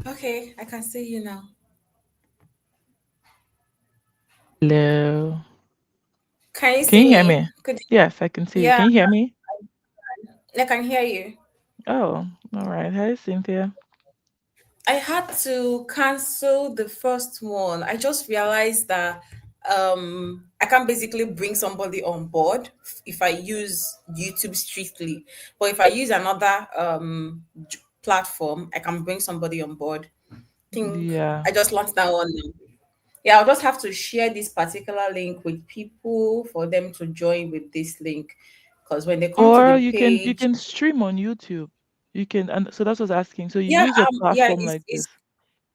Okay, I can see you now. Hello. Can you Can see you hear me? me? Good. Yes, I can see you. Yeah, Can you hear me? I can hear you. Oh, all right. Hi, Cynthia. I had to cancel the first one. I just realized that I can basically bring somebody on board if I use YouTube strictly. But if I use another platform, I can bring somebody on board. Think Yeah. I just launched that one now. Yeah, I'll just have to share this particular link with people for them to join with this link. Because when they come to Or the you page, can stream on YouTube. You can, and so that's what I was asking. So you yeah, use your yeah, platform like this.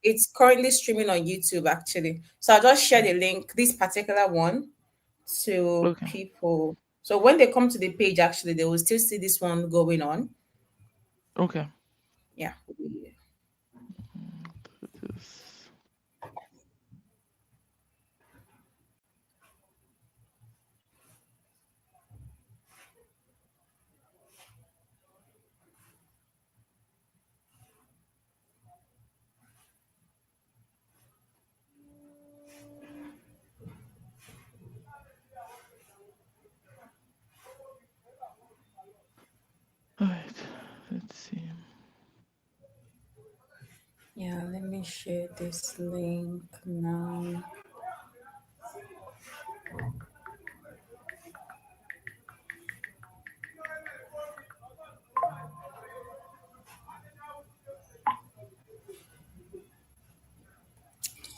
it's currently streaming on YouTube actually. So I'll just share the link, this particular one, to Okay. people. So when they come to the page, actually, they will still see this one going on. Okay. Yeah. This- All right. Let's see. Yeah, let me share this link now.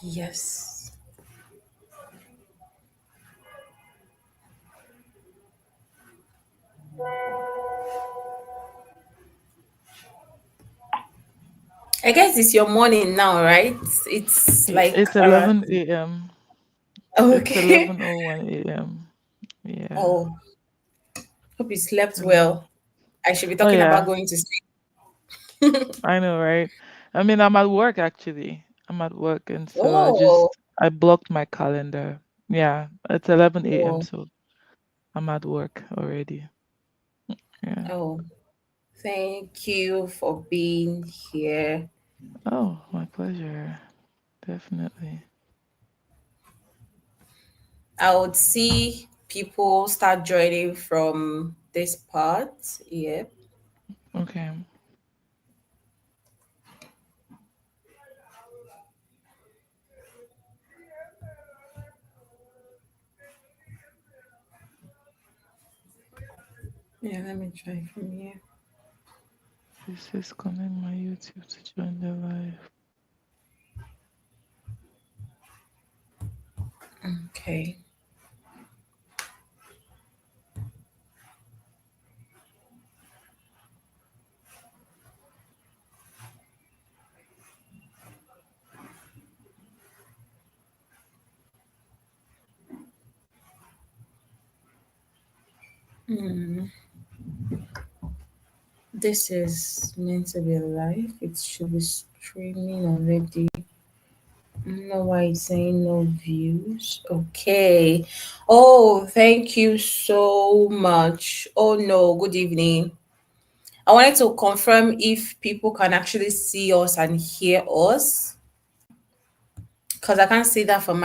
Yes. I guess it's your morning now, right? It's like It's 11 a.m. It's okay. 11:01 a.m. Yeah. Oh, hope you slept Yeah. well. I should be Oh talking about yeah. going to sleep. I know, right? I mean, I'm at work actually. I'm at work, and so Oh, I blocked my calendar. Yeah, it's 11 a.m. oh, So I'm at work already. Yeah. oh. Thank you for being here. Oh, my pleasure. Definitely. I would see people start joining from this part. Yeah. Okay. Yeah, let me try from here. This is connect my YouTube to join the live. Okay. Hmm. This is meant to be live. It should be streaming already. I don't know why it's saying no views. Okay. Oh, thank you so much. Oh no, good evening. I wanted to confirm if people can actually see us and hear us. Because I can't see that from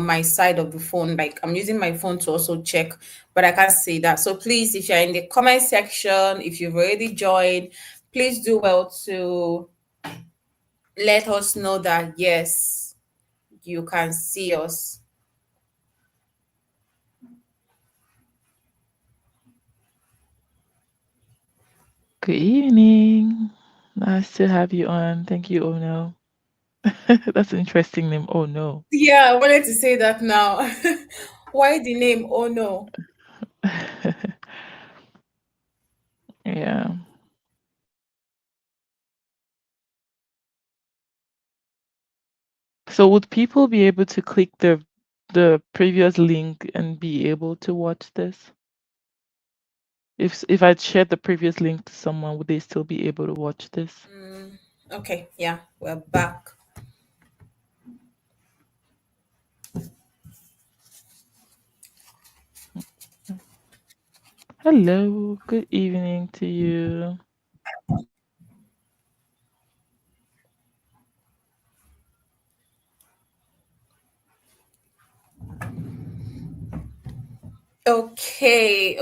my side of the phone. Like I'm using my phone to also check, but I can't see that. So please, if you're in the comment section, if you've already joined, please do well to let us know that yes, you can see us. Good evening. Nice to have you on. Thank you, Oh no. That's an interesting name. Oh no. Yeah, I wanted to say that now. Why the name? Oh no. Yeah. So would people be able to click the previous link and be able to watch this? If I'd shared the previous link to someone, would they still be able to watch this? Okay, yeah, we're back. Hello, good evening to you. Okay.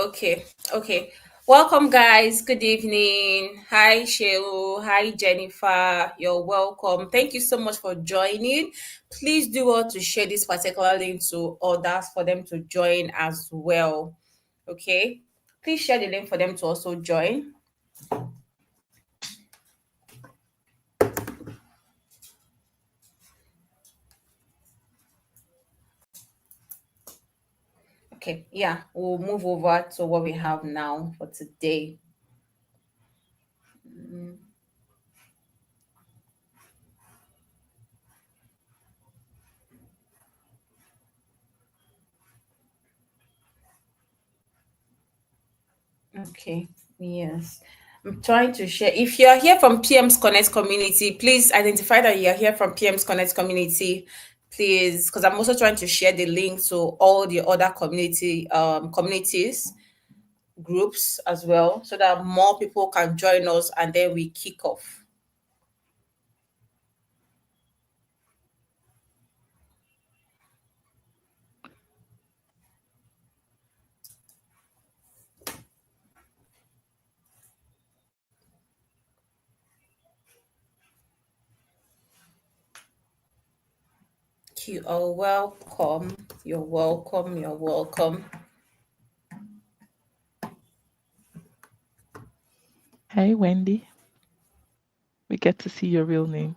Welcome, guys. Good evening. Hi, Sheo. Hi, Jennifer. You're welcome. Thank you so much for joining. Please do want to share this particular link to others for them to join as well. Okay. Please share the link for them to also join. Okay. Yeah. We'll move over to what we have now for today. Okay, yes. I'm trying to share. If you're here from PM's Connect community, please identify that you're here from PM's Connect community, please, because I'm also trying to share the link to all the other communities groups as well, so that more people can join us and then we kick off. You are welcome. You're welcome. You're welcome. Hey, Wendy. We get to see your real name.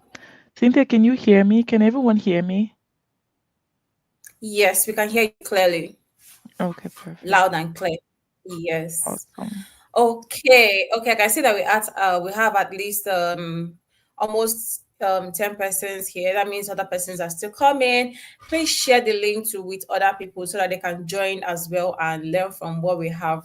Cynthia, can you hear me? Can everyone hear me? Yes, we can hear you clearly, Okay, perfect. loud and clear. Yes. Awesome. Okay, I can see that we have at least almost 10 persons here. That means other persons are still coming. Please share the link to with other people so that they can join as well and learn from what we have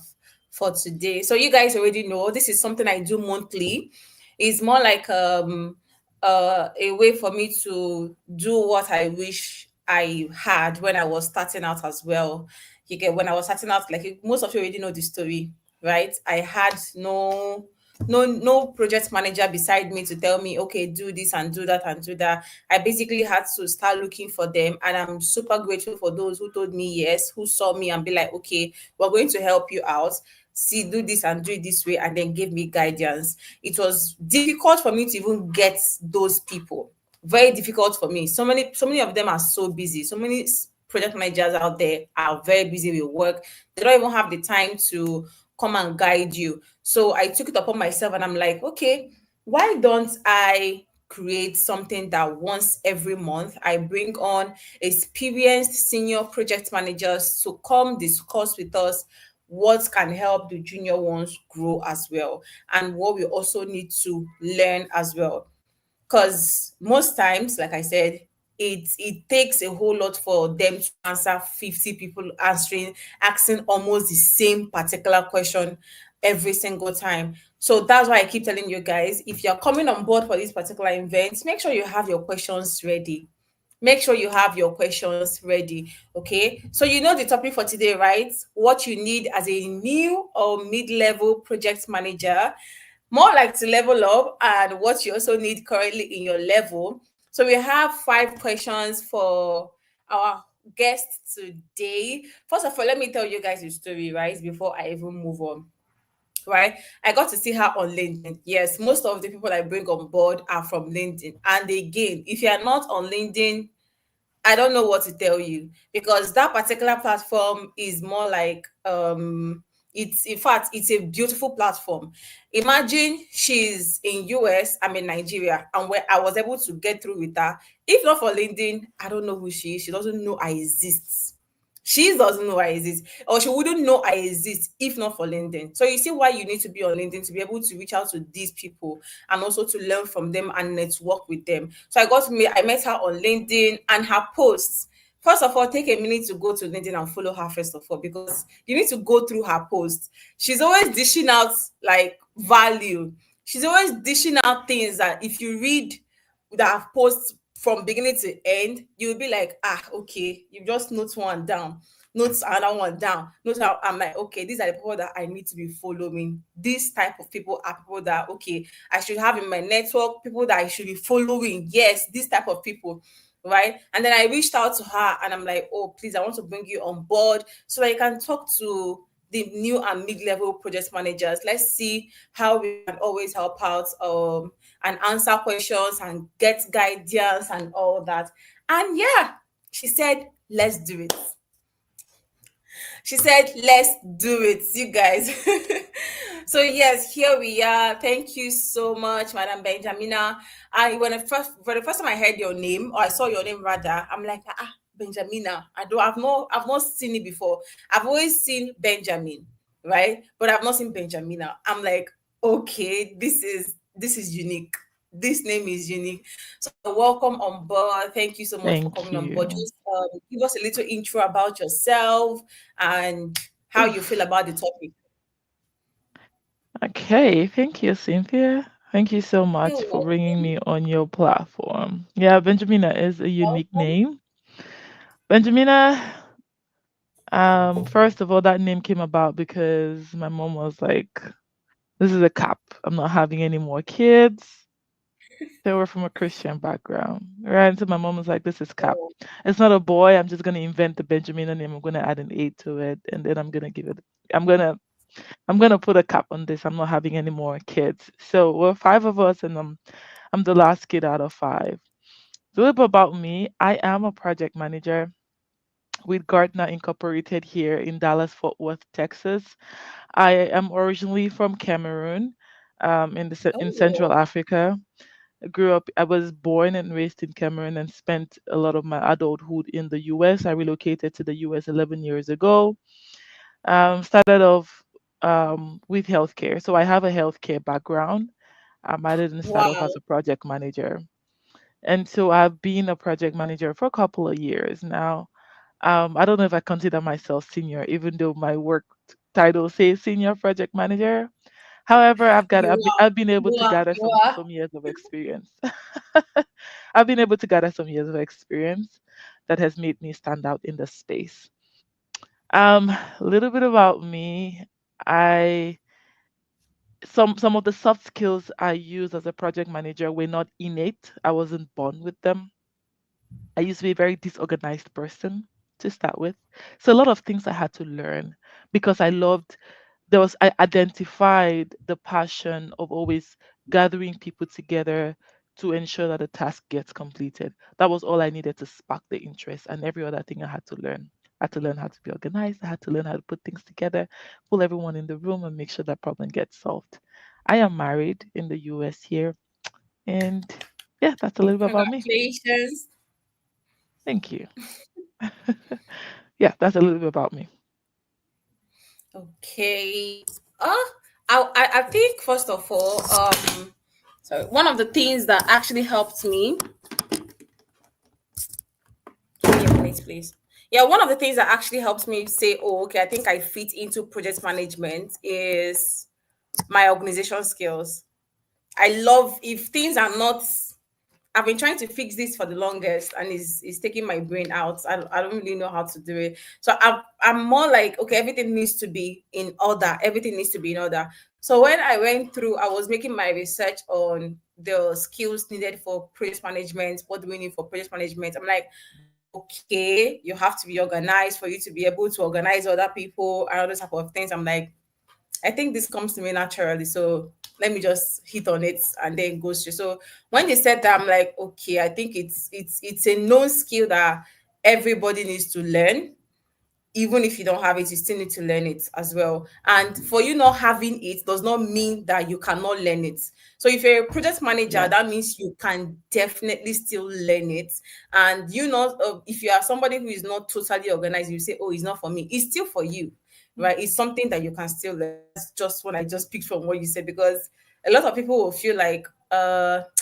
for today. So you guys already know this is something I do monthly. It's more like a way for me to do what I wish I had when I was starting out as well. You get when I was starting out, like most of you already know the story, right? I had no project manager beside me to tell me, okay, do this and do that and do that. I basically had to start looking for them, and I'm super grateful for those who told me yes, who saw me and be like, okay, we're going to help you out. See, do this and do it this way, and then give me guidance. It was difficult for me to even get those people. Very difficult for me. So many of them are so busy. So many project managers out there are very busy with work. They don't even have the time to come and guide you. So I took it upon myself and I'm like, okay, why don't I create something that once every month I bring on experienced senior project managers to come discuss with us what can help the junior ones grow as well, and what we also need to learn as well. Because most times, like I said, it takes a whole lot for them to answer 50 people asking almost the same particular question every single time. So that's why I keep telling you guys, if you're coming on board for this particular event, make sure you have your questions ready. Make sure you have your questions ready. Okay, so you know the topic for today, right? What you need as a new or mid-level project manager, more like to level up, and what you also need currently in your level. So we have 5 questions for our guest today. First of all, let me tell you guys a story, right? Before I even move on. Right, I got to see her on LinkedIn. Yes, most of the people I bring on board are from LinkedIn. And again, if you are not on LinkedIn, I don't know what to tell you, because that particular platform is more like it's, in fact, it's a beautiful platform. Imagine she's in US, I'm in Nigeria, and where I was able to get through with her. If not for LinkedIn, I don't know who she is. She doesn't know I exist. She doesn't know I exist, or she wouldn't know I exist if not for LinkedIn. So you see why you need to be on LinkedIn, to be able to reach out to these people and also to learn from them and network with them. So I met her on LinkedIn, and her posts. First of all, take a minute to go to LinkedIn and follow her first of all, because you need to go through her posts. She's always dishing out like value. She's always dishing out things that if you read that post from beginning to end, you'll be like, ah, okay, you just note one down, notes another one down, notes how I'm like, okay, these are the people that I need to be following. This type of people are people that, okay, I should have in my network, people that I should be following. Yes, this type of people. right? And then I reached out to her and I'm like, oh, please, I want to bring you on board so that you can talk to the new and mid-level project managers. Let's see how we can always help out and answer questions and get guidance and all that. And yeah, she said, let's do it. She said, let's do it, you guys. So yes, here we are. Thank you so much, Madam Benjamina. I when I first for the first time I heard your name, or I saw your name rather, I'm like, Benjamina. I've not seen it before. I've always seen Benjamin, right? But I've not seen Benjamina. I'm like, okay, this is unique. This name is unique. So welcome on board. Thank you so much for Thank coming on board. you. Just give us a little intro about yourself and how you feel Oof. about the topic. Okay, thank you, Cynthia. Thank you so You're much for bringing welcome. me on your platform. Yeah, Benjamina is a unique Welcome. name. Benjamina, first of all, that name came about because my mom was like, this is a cap. I'm not having any more kids. They were from a Christian background, right? So my mom was like, "This is cap. Oh, It's not a boy. I'm just gonna invent the Benjamin name. I'm gonna add an A to it, and then I'm gonna give it. I'm gonna I'm gonna put a cap on this. I'm not having any more kids. So we're five of us, and I'm the last kid out of five. So a little bit about me. I am a project manager with Gartner Incorporated here in Dallas, Fort Worth, Texas. I am originally from Cameroon, in Central oh, Africa. I was born and raised in Cameroon and spent a lot of my adulthood in the US. I relocated to the US 11 years ago. Started off with healthcare. So I have a healthcare background. I didn't start off wow. as a project manager. And so I've been a project manager for a couple of years now. I don't know if I consider myself senior, even though my work title says senior project manager. However, You are, I've been able you to are, gather you are. some years of experience. I've been able to gather some years of experience that has made me stand out in the space. A little bit about me. I some of the soft skills I use as a project manager were not innate. I wasn't born with them. I used to be a very disorganized person to start with. So a lot of things I had to learn because I identified the passion of always gathering people together to ensure that the task gets completed. That was all I needed to spark the interest, and every other thing I had to learn. I had to learn how to be organized. I had to learn how to put things together, pull everyone in the room, and make sure that problem gets solved. I am married in the US here, and yeah, that's a little bit about me. Congratulations. Thank you. Yeah, that's a little bit about me. Okay. I think first of all, sorry, one of the things that actually helped me. Give me a minute, please. Yeah, one of the things that actually helps me say, oh, okay, I think I fit into project management is my organization skills. I love if things are not. I've been trying to fix this for the longest, and it's taking my brain out. I don't really know how to do it. So I'm more like, okay, everything needs to be in order. Everything needs to be in order. So when I went through, I was making my research on the skills needed for project management. What do we need for project management? I'm like, okay, you have to be organized for you to be able to organize other people and all those type of things. I'm like, I think this comes to me naturally. So let me just hit on it and then go straight. So when they said that, I'm like, okay, I think it's a known skill that everybody needs to learn. Even if you don't have it, you still need to learn it as well. And for you not having it does not mean that you cannot learn it. So if you're a project manager, Yes. that means you can definitely still learn it. And you know, if you are somebody who is not totally organized, you say, "Oh, it's not for me." It's still for you, right? It's something that you can still learn. That's just what I just picked from what you said, because a lot of people will feel like,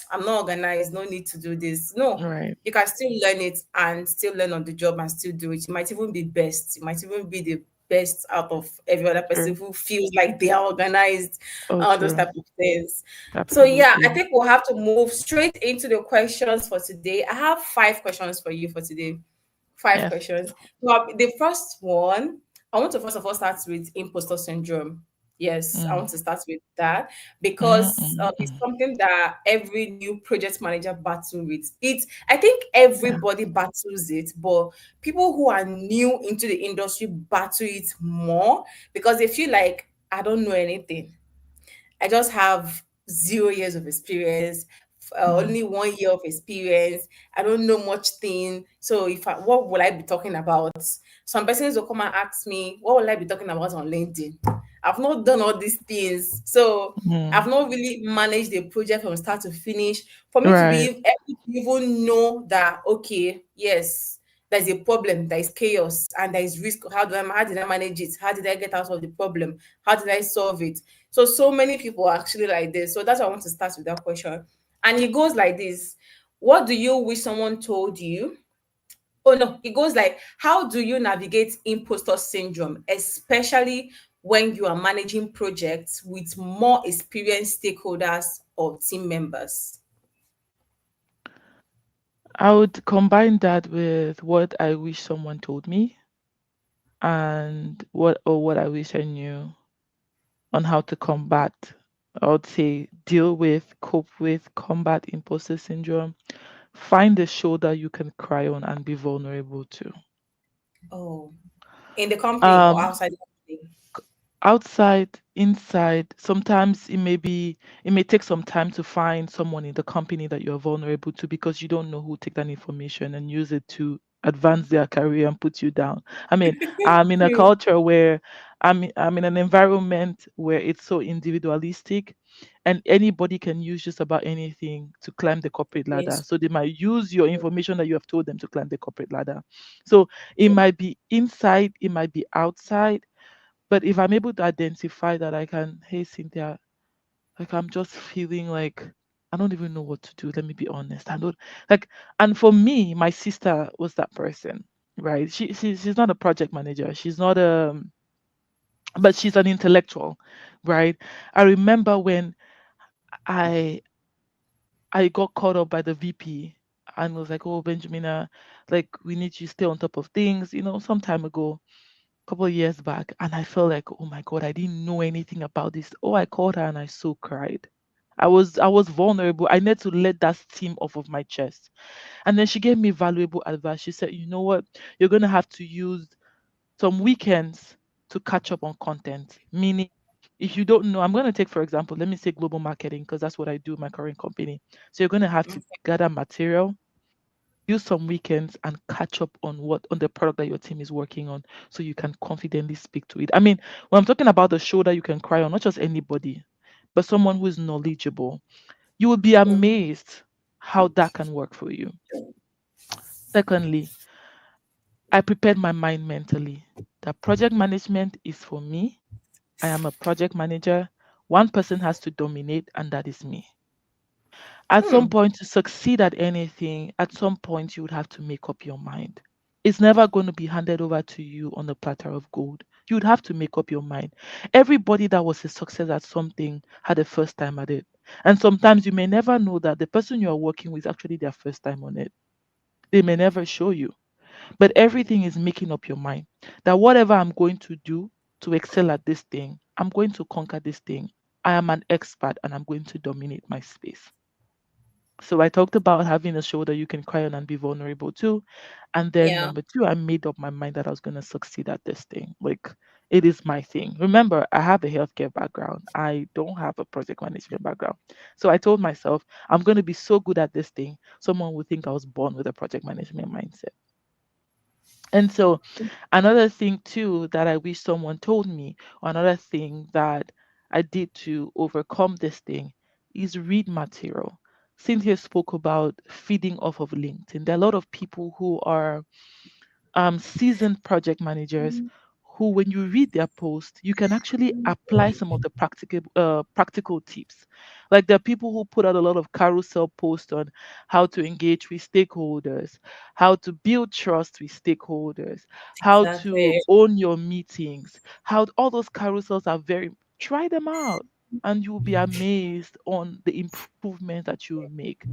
I'm not organized, no need to do this. No, Right. you can still learn it and still learn on the job and still do it. You might even be best. You might even be the best out of every other person True. who feels like they are organized, Oh, all those true. type of things. So yeah, I Absolutely. think we'll have to move straight into the questions for today. I have 5 questions for you for today. Five Yes. questions. Well, the first one, I want to first of all start with imposter syndrome. Yes, I want Mm. to start with that Mm, because mm, it's mm. something that every new project manager battle with. I think Yeah. everybody battles it, but people who are new into the industry battle it more because they feel like I don't know anything. I just have 0 years of experience, Mm. only 1 year of experience. I don't know much thing. So what will I be talking about? Some persons will come and ask me, what will I be talking about on LinkedIn? I've not done all these things. So I've Mm. not really managed the project from start to finish. For me to Right. be able to even know that, okay, yes, there's a problem, there is chaos, and there is risk. How did I manage it? How did I get out of the problem? How did I solve it? So many people are actually like this. So that's why I want to start with that question. And it goes like this. What do you wish someone told you? Oh no, it goes like, how do you navigate imposter syndrome, especially when you are managing projects with more experienced stakeholders or team members? I would combine that with what I wish someone told me and what I wish I knew on how to combat, I would say deal with, cope with, combat imposter syndrome. Find a shoulder you can cry on and be vulnerable to. Oh, in the company or Um, outside the company? outside, inside, sometimes it may take some time to find someone in the company that you're vulnerable to because you don't know who take that information and use it to advance their career and put you down. I mean, I'm in a True. culture where I'm in an environment where it's so individualistic and anybody can use just about anything to climb the corporate ladder. Yes. So they might use your information that you have told them to climb the corporate ladder. So it might be inside, it might be outside, but if I'm able to identify that, I can, hey, Cynthia, like I'm just feeling like I don't even know what to do. Let me be honest. I don't like, and for me, my sister was that person, right? She's not a project manager. She's not a, but she's an intellectual, right? I remember when I I got caught up by the VP and was like, oh, Benjamina, like we need you to stay on top of things, some time ago, couple of years back, and I felt like, oh my God, I didn't know anything about this. Oh, I called her and I so cried. I was vulnerable. I needed to let that steam off of my chest. And then she gave me valuable advice. She said, you know what? You're gonna have to use some weekends to catch up on content. Meaning, if you don't know, I'm gonna take for example, let me say global marketing, because that's what I do in my current company. So you're gonna have to gather material, use some weekends and catch up on the product that your team is working on so you can confidently speak to it. I mean, when I'm talking about the shoulder you can cry on, not just anybody, but someone who is knowledgeable, you will be amazed how that can work for you. Secondly, I prepared my mind mentally that project management is for me. I am a project manager. One person has to dominate, and that is me. At some Hmm. point, to succeed at anything, at some point, you would have to make up your mind. It's never going to be handed over to you on a platter of gold. You would have to make up your mind. Everybody that was a success at something had a first time at it. And sometimes you may never know that the person you are working with is actually their first time on it. They may never show you. But everything is making up your mind that whatever I'm going to do to excel at this thing, I'm going to conquer this thing. I am an expert and I'm going to dominate my space. So I talked about having a shoulder you can cry on and be vulnerable to. And then Yeah. number two, I made up my mind that I was going to succeed at this thing. Like it is my thing. Remember, I have a healthcare background. I don't have a project management background. So I told myself, I'm going to be so good at this thing, someone would think I was born with a project management mindset. And so another thing too that I wish someone told me, or another thing that I did to overcome this thing is read material. Cynthia spoke about feeding off of LinkedIn. There are a lot of people who are seasoned project managers who, when you read their post, you can actually apply some of the practical tips. Like there are people who put out a lot of carousel posts on how to engage with stakeholders, how to build trust with stakeholders, how to Exactly. own your meetings, how all those carousels are very, try them out. And you'll be amazed on the improvements that you will make.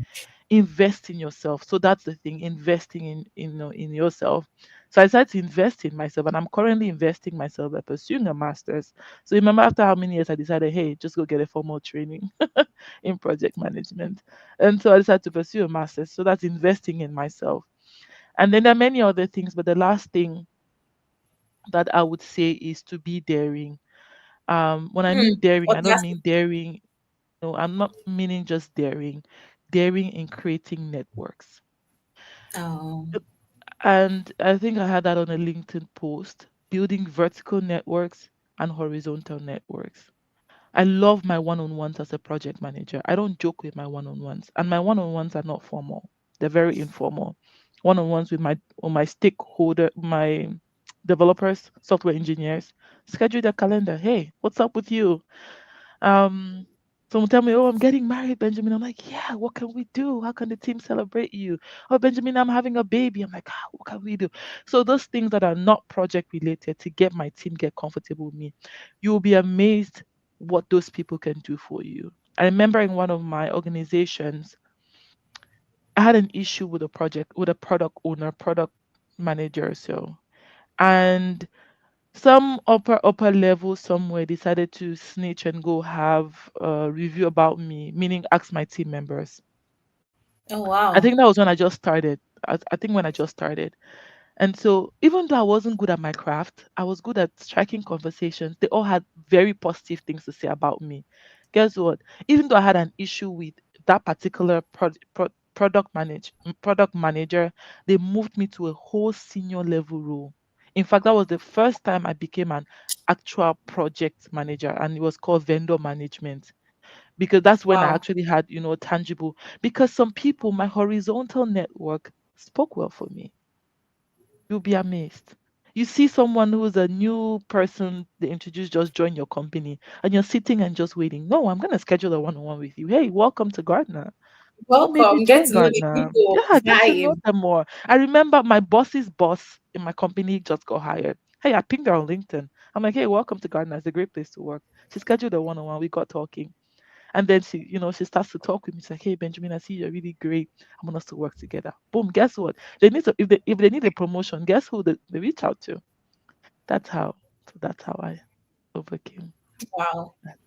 Invest in yourself. So that's the thing, investing in yourself. So I decided to invest in myself, and I'm currently investing myself by pursuing a master's. So remember, after how many years I decided, hey, just go get a formal training in project management. And so I decided to pursue a master's. So that's investing in myself. And then there are many other things, but the last thing that I would say is to be daring. When I mean daring, What I don't last? mean daring. No, I'm not meaning just daring. Daring in creating networks. Oh, And I think I had that on a LinkedIn post, building vertical networks and horizontal networks. I love my one-on-ones as a project manager. I don't joke with my one-on-ones, and my one-on-ones are not formal. They're very informal. One-on-ones with my stakeholder, my developers, software engineers. Schedule their calendar. Hey, what's up with you? Um, Someone tell me, "Oh, I'm getting married, Benjamin." I'm like, "Yeah, what can we do? How can the team celebrate you?" "Oh, Benjamin, I'm having a baby." I'm like, "What can we do?" So those things that are not project related to get my team get comfortable with me, you will be amazed what those people can do for you. I remember in one of my organizations, I had an issue with a project with a product owner, product manager, so and some upper level somewhere decided to snitch and go have a review about me, meaning ask my team members. oh I wow. think that was when I just started. I think when I just started. And so, even though I wasn't good at my craft, I was good at striking conversations. They all had very positive things to say about me. Guess what? Even though I had an issue with that particular product manager, they moved me to a whole senior level role. In fact, that was the first time I became an actual project manager, and it was called vendor management, because that's when I Wow. actually had, tangible. Because some people, my horizontal network spoke well for me. You'll be amazed. You see someone who's a new person they introduce just join your company, and you're sitting and just waiting. No, I'm gonna schedule a one-on-one with you. Hey, welcome to Gartner. What made you Welcome. Get join to know the Gartner? people Yeah, get to know vibe. them more. I remember my boss's boss in my company just got hired. Hey, I pinged her on LinkedIn. I'm like, hey, welcome to Gartner. It's a great place to work. She scheduled a one-on-one. We got talking. And then she starts to talk with me. She's like, "Hey, Benjamin, I see you're really great. I want us to work together." Boom. Guess what? They need to if they need a promotion, guess who they reach out to? That's how. So that's how I overcame Wow. that.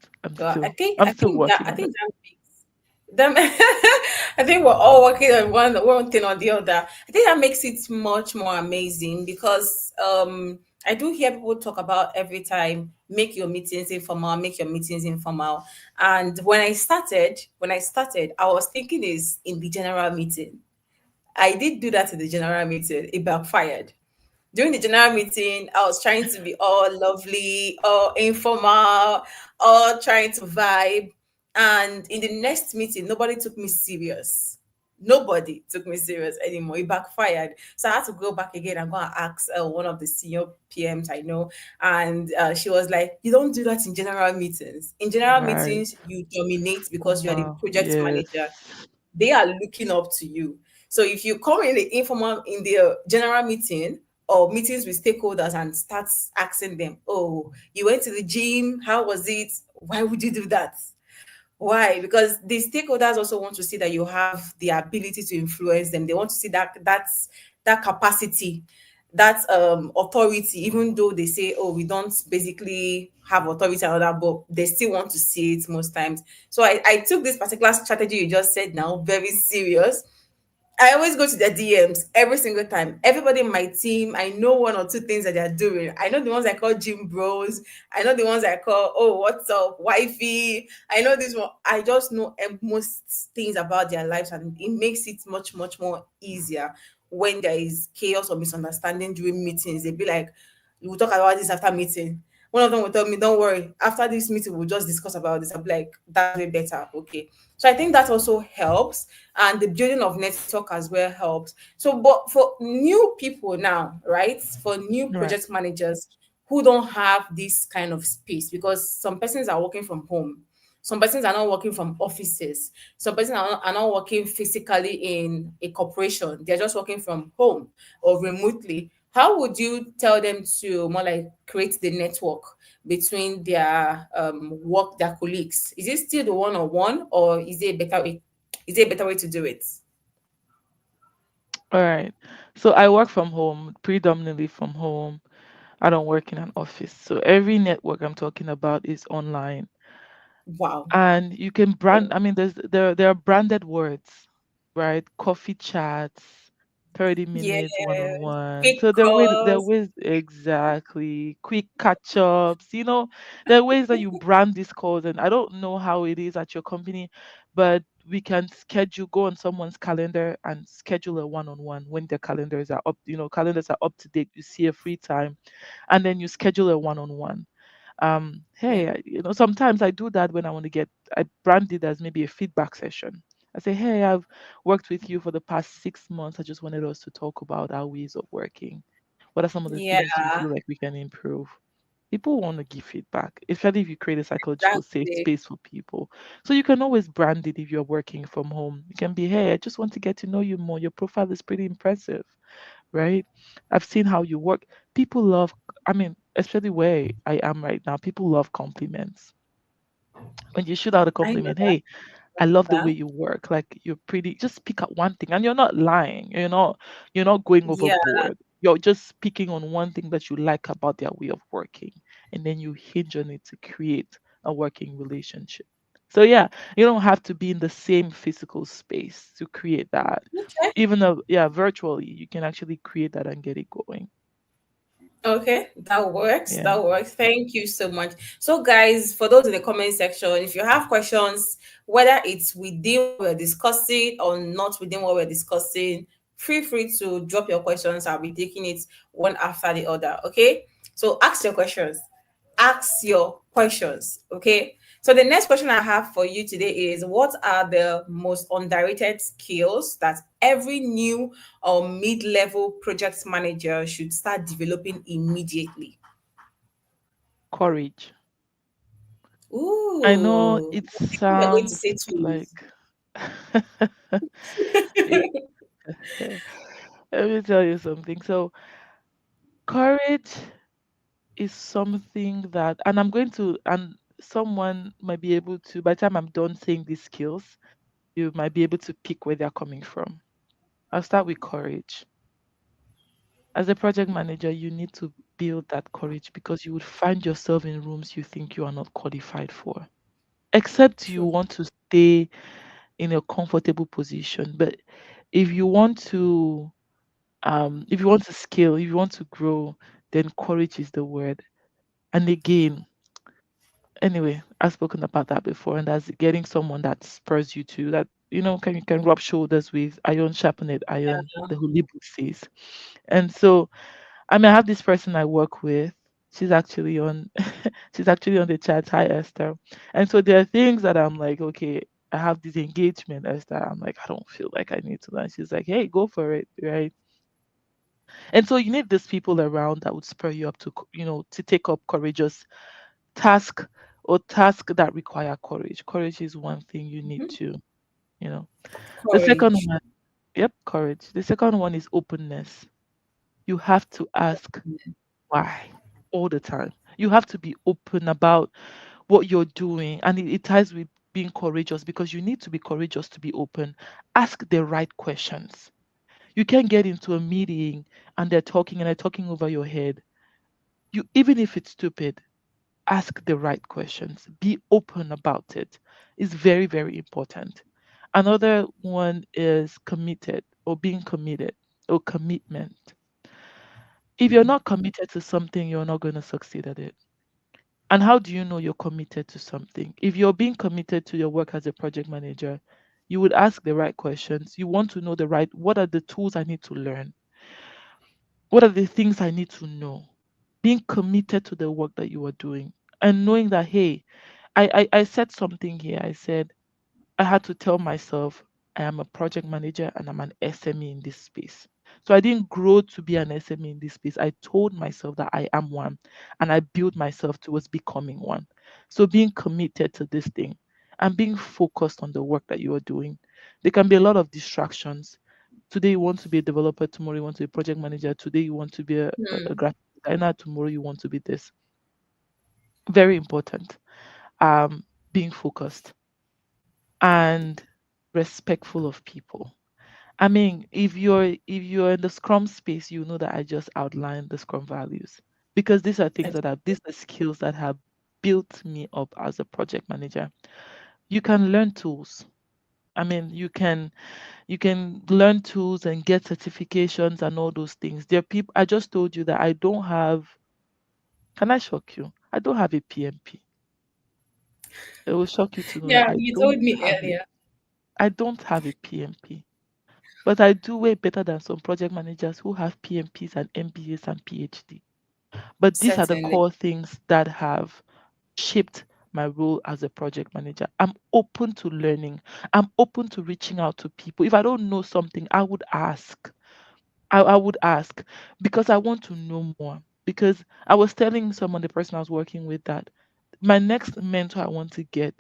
Well, I'm still working I on it. think that makes them. I think we're all working on one thing or the other. I think that makes it much more amazing because I do hear people talk about every time make your meetings informal, make your meetings informal. And when I started, I was thinking is in the general meeting. I did do that in the general meeting. It backfired. During the general meeting, I was trying to be all lovely, all informal, all trying to vibe. And in the next meeting, nobody took me serious. Nobody took me serious anymore. It backfired. So I had to go back again and go and ask one of the senior PMs I know. And she was like, "You don't do that in general meetings. In general Right. meetings, you dominate because you are the Wow. project Yes. manager. They are looking up to you. So if you come in the informal in the general meeting or meetings with stakeholders and start asking them, "Oh, you went to the gym? How was it? Why would you do that?" Why? Because the stakeholders also want to see that you have the ability to influence them. They want to see that capacity, that authority, even though they say, "Oh, we don't basically have authority and all that," but they still want to see it most times. So I took this particular strategy you just said now very serious. I always go to their DMs every single time. Everybody in my team, I know one or two things that they're doing. I know the ones I call gym bros. I know the ones I call, "Oh, what's up, wifey?" I know this one. I just know most things about their lives, and it makes it much, much more easier when there is chaos or misunderstanding during meetings. They'd be like, "We'll talk about this after meeting." One of them will tell me, "Don't worry, after this meeting, we'll just discuss about this." I'll be like, "That's way better." Okay. So I think that also helps, and the building of network as well helps. So, but for new people now, right? For new Right. project managers who don't have this kind of space, because some persons are working from home, some persons are not working from offices, some persons are not working physically in a corporation, they're just working from home or remotely. How would you tell them to more like create the network between their work, their colleagues? Is it still the one-on-one, or is there a better way to do it? All right. So I work from home, predominantly from home. I don't work in an office. So every network I'm talking about is online. Wow. And you can brand, Oh, I mean, there are branded words, right? Coffee chats, 30 yeah. minutes one-on-one. Quick So there are calls. ways, exactly, quick catch-ups, there are ways that you brand these calls. And I don't know how it is at your company, but we can go on someone's calendar and schedule a one-on-one when their calendars are up to date. You see a free time, and then you schedule a one-on-one. Yeah. Hey, sometimes I do that when I brand it as maybe a feedback session. I say, hey, I've worked with you for the past 6 months. I just wanted us to talk about our ways of working. What are some of the Yeah, things you feel like we can improve? People want to give feedback, especially if you create a psychological that's safe it. space for people. So you can always brand it if you're working from home. You can be, hey, I just want to get to know you more. Your profile is pretty impressive, right? I've seen how you work. People love, I mean, especially where I am right now, people love compliments. When you shoot out a I know compliment, hey, I love the way that. you work. Like you're pretty, just pick up one thing and you're not lying. You're not going Yeah. overboard. You're just speaking on one thing that you like about their way of working. And then you hinge on it to create a working relationship. So yeah, you don't have to be in the same physical space to create that. Okay. Even though, yeah, virtually you can actually create that and get it going. Okay, that works. Yeah. That works. Thank you so much. So, guys, for those in the comment section, if you have questions, whether it's within what we're discussing or not within what we're discussing, feel free to drop your questions. I'll be taking it one after the other. Okay. So, ask your questions. Ask your questions. Okay. So, the next question I have for you today is, what are the most underrated skills that every new or mid-level project manager should start developing immediately? Courage. I know Ooh, it I think you're going to sounds say tools. like it, let me tell you something. So courage is something that, and someone might be able to, by the time I'm done saying these skills, you might be able to pick where they're coming from. I'll start with courage. As a project manager, you need to build that courage because you would find yourself in rooms you think you are not qualified for, except you True. want to stay in a comfortable position. But if you want to, if you want to scale, if you want to grow, then courage is the word. And again, anyway, I've spoken about that before, and that's getting someone that spurs you to that, can rub shoulders with, iron sharpened iron, the Holy Book says. And so, I mean, I have this person I work with. She's actually on she's actually on the chat. Hi, Esther. And so there are things that I'm like, okay, I have this engagement, Esther. I'm like, I don't feel like I need to learn. She's like, hey, go for it, right? And so you need these people around that would spur you up to, to take up courageous task or task that require courage. Courage is one thing you need Mhm. to, you know. The second Courage. one, yep, courage. The second one is openness. You have to ask why all the time. You have to be open about what you're doing. And it ties with being courageous because you need to be courageous to be open. Ask the right questions. You can't get into a meeting and they're talking over your head. Even if it's stupid, ask the right questions. Be open about it. It's very, very important. Another one is committed or being committed or commitment. If you're not committed to something, you're not going to succeed at it. And how do you know you're committed to something? If you're being committed to your work as a project manager, you would ask the right questions. You want to know what are the tools I need to learn? What are the things I need to know? Being committed to the work that you are doing and knowing that, hey, I said something here. I said, I had to tell myself I am a project manager and I'm an SME in this space. So I didn't grow to be an SME in this space. I told myself that I am one and I built myself towards becoming one. So being committed to this thing and being focused on the work that you are doing. There can be a lot of distractions. Today you want to be a developer, tomorrow you want to be a project manager, today you want to be a Hmm. graphic designer, tomorrow you want to be this. Very important. Being focused and respectful of people. I mean, if you're in the Scrum space, you know that I just outlined the Scrum values, because these are things that have these are skills that have built me up as a project manager. You can learn tools. I mean, you can learn tools and get certifications and all those things. There are people. I just told you that I don't have. Can I shock you? I don't have a PMP. It will shock you to know that Yeah, you told me earlier. I don't have a PMP. But I do way better than some project managers who have PMPs and MBAs and PhD. But these are the Certainly. core things that have shaped my role as a project manager. I'm open to learning. I'm open to reaching out to people. If I don't know something, I would ask. I would ask because I want to know more. Because I was telling someone, the person I was working with, that my next mentor I want to get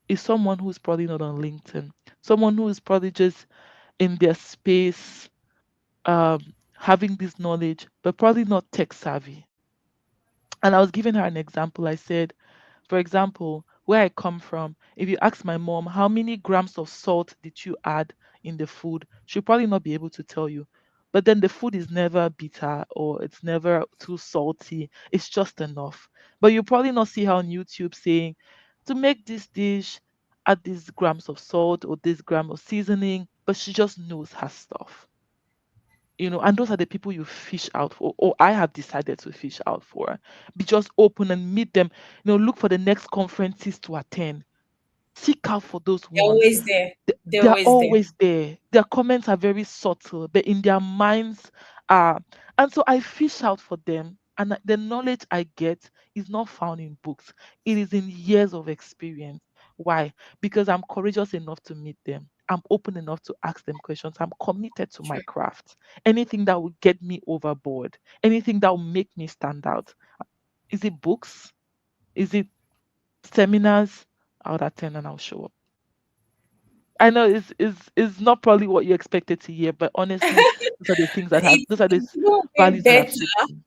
is someone who's probably not on LinkedIn, someone who is probably just in their space, having this knowledge, but probably not tech savvy. And I was giving her an example. I said, for example, where I come from, if you ask my mom how many grams of salt did you add in the food, she'll probably not be able to tell you. But then the food is never bitter or it's never too salty. It's just enough. But you probably not see her on YouTube saying, to make this dish, add these grams of salt or this gram of seasoning. But she just knows her stuff. And those are the people you fish out for, or I have decided to fish out for. Be just open and meet them. Look for the next conferences to attend. Seek out for those They're ones. always there. They're They're always there. always there. Their comments are very subtle, but in their minds are. And so I fish out for them. And the knowledge I get is not found in books, it is in years of experience. Why? Because I'm courageous enough to meet them. I'm open enough to ask them questions. I'm committed to my True. craft. Anything that will get me overboard, anything that will make me stand out. Is it books? Is it seminars? I would attend and I'll show up. I know it's not probably what you expected to hear, but honestly, those are the It's no way values that have better. shaped me.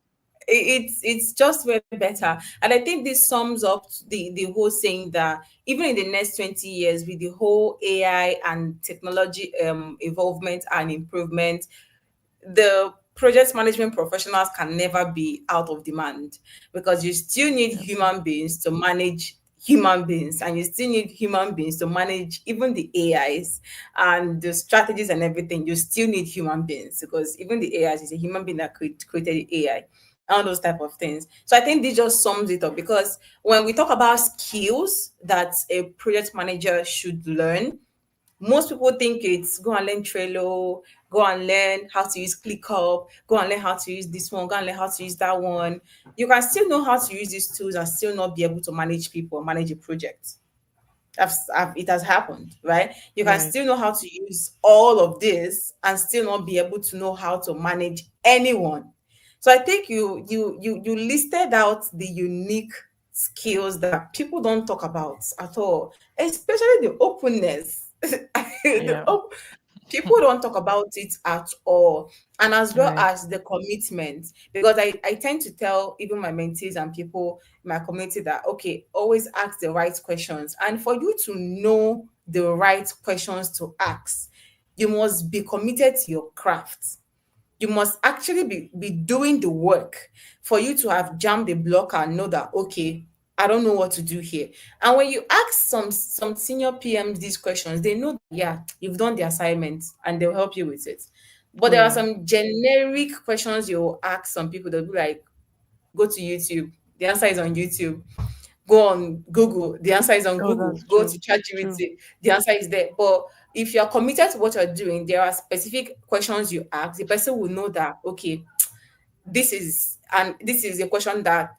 It's just way better, and I think this sums up the whole saying that even in the next 20 years, with the whole AI and technology involvement and improvement, the project management professionals can never be out of demand, because you still need Yep. human beings to manage human beings, and you still need human beings to manage even the AIs and the strategies and everything. You still need human beings, because even the AIs is a human being that created the AI, all those type of things. So I think this just sums it up, because when we talk about skills that a project manager should learn, most people think it's go and learn Trello, go and learn how to use ClickUp, go and learn how to use this one, go and learn how to use that one. You can still know how to use these tools and still not be able to manage people or manage a project. It has happened, right? You can Right. still know how to use all of this and still not be able to know how to manage anyone. So I think you listed out the unique skills that people don't talk about at all, especially the openness. Yeah. People don't talk about it at all, and as well Right. as the commitment, because I tend to tell even my mentees and people in my community that, okay, always ask the right questions, and for you to know the right questions to ask, you must be committed to your craft. You must actually be doing the work for you to have jammed the block and know that, okay, I don't know what to do here. And when you ask some senior PMs these questions, they know, yeah, you've done the assignment and they'll help you with it. But Oh there are yeah. some generic questions you'll ask some people. They'll be like, go to YouTube, the answer is on YouTube. Go on Google, the answer is on Oh, Google. that's Go to true. True. ChatGPT, the answer is there. But if you're committed to what you're doing, there are specific questions you ask. The person will know that, okay, this is a question that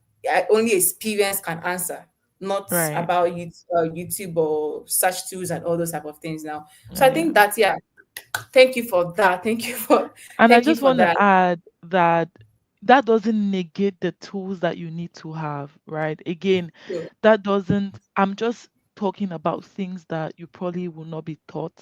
only experience can answer, not Right. about YouTube or search tools and all those type of things now. So I Yeah. think that, yeah, thank you for that. And I Thank you just for want to that. add that that doesn't negate the tools that you need to have, right? Again, So, that doesn't, I'm just talking about things that you probably will not be taught.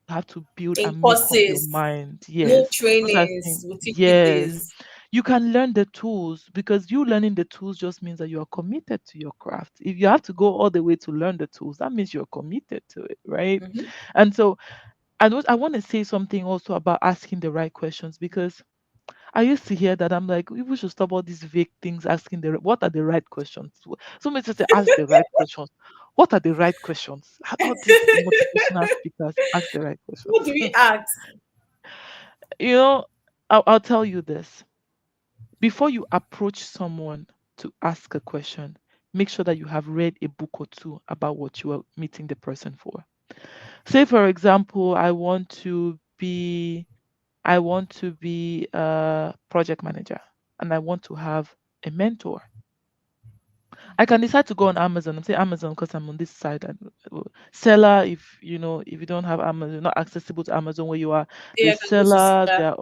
You have to build in and make up your courses, mind. no Yes. Those are trainings things. will teach you Yes. this. You can learn the tools because you learning the tools just means that you are committed to your craft. If you have to go all the way to learn the tools, that means you're committed to it, right? Mhm. And so I want to say something also about asking the right questions, because I used to hear that. I'm like, we should stop all these vague things, asking what are the right questions. Somebody just say, ask the right questions. What are the right questions? All these motivational speakers ask the right questions. What do we ask? You know, I'll tell you this. Before you approach someone to ask a question, make sure that you have read a book or two about what you are meeting the person for. Say, for example, I want to be a project manager, and I want to have a mentor. I can decide to go on Amazon. I'm saying Amazon because I'm on this side. And seller, if if you don't have Amazon, not accessible to Amazon where you are, Yeah, I there's can go to seller. Sila.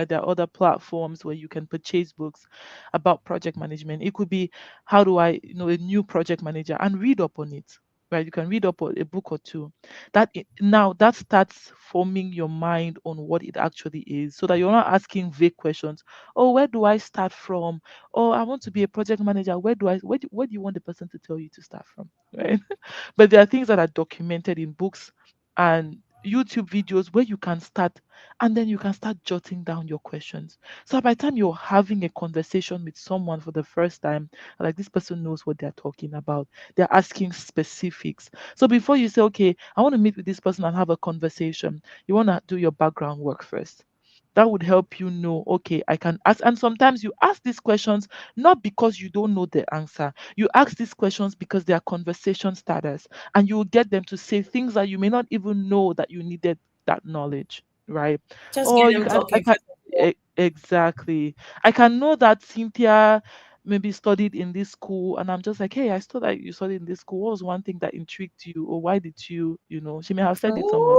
There are other platforms where you can purchase books about project management. It could be how do I, a new project manager, and read up on it. Right, you can read up on a book or two. Now that starts forming your mind on what it actually is, so that you're not asking vague questions. Oh, where do I start from? Oh, I want to be a project manager. Where do you want the person to tell you to start from? Right. But there are things that are documented in books and YouTube videos where you can start, and then you can start jotting down your questions. So by the time you're having a conversation with someone for the first time, like this person knows what they're talking about. They're asking specifics. So before you say, okay, I want to meet with this person and have a conversation, you want to do your background work first. That would help you know, okay, I can ask. And sometimes you ask these questions not because you don't know the answer. You ask these questions because they are conversation starters, and you will get them to say things that you may not even know that you needed that knowledge, right? Just Or get you them can, I talking can, first of all. exactly. I can know that Cynthia maybe studied in this school, and I'm just like, hey, I saw that you studied in this school. What was one thing that intrigued you, or why did you, she may have said it somewhere,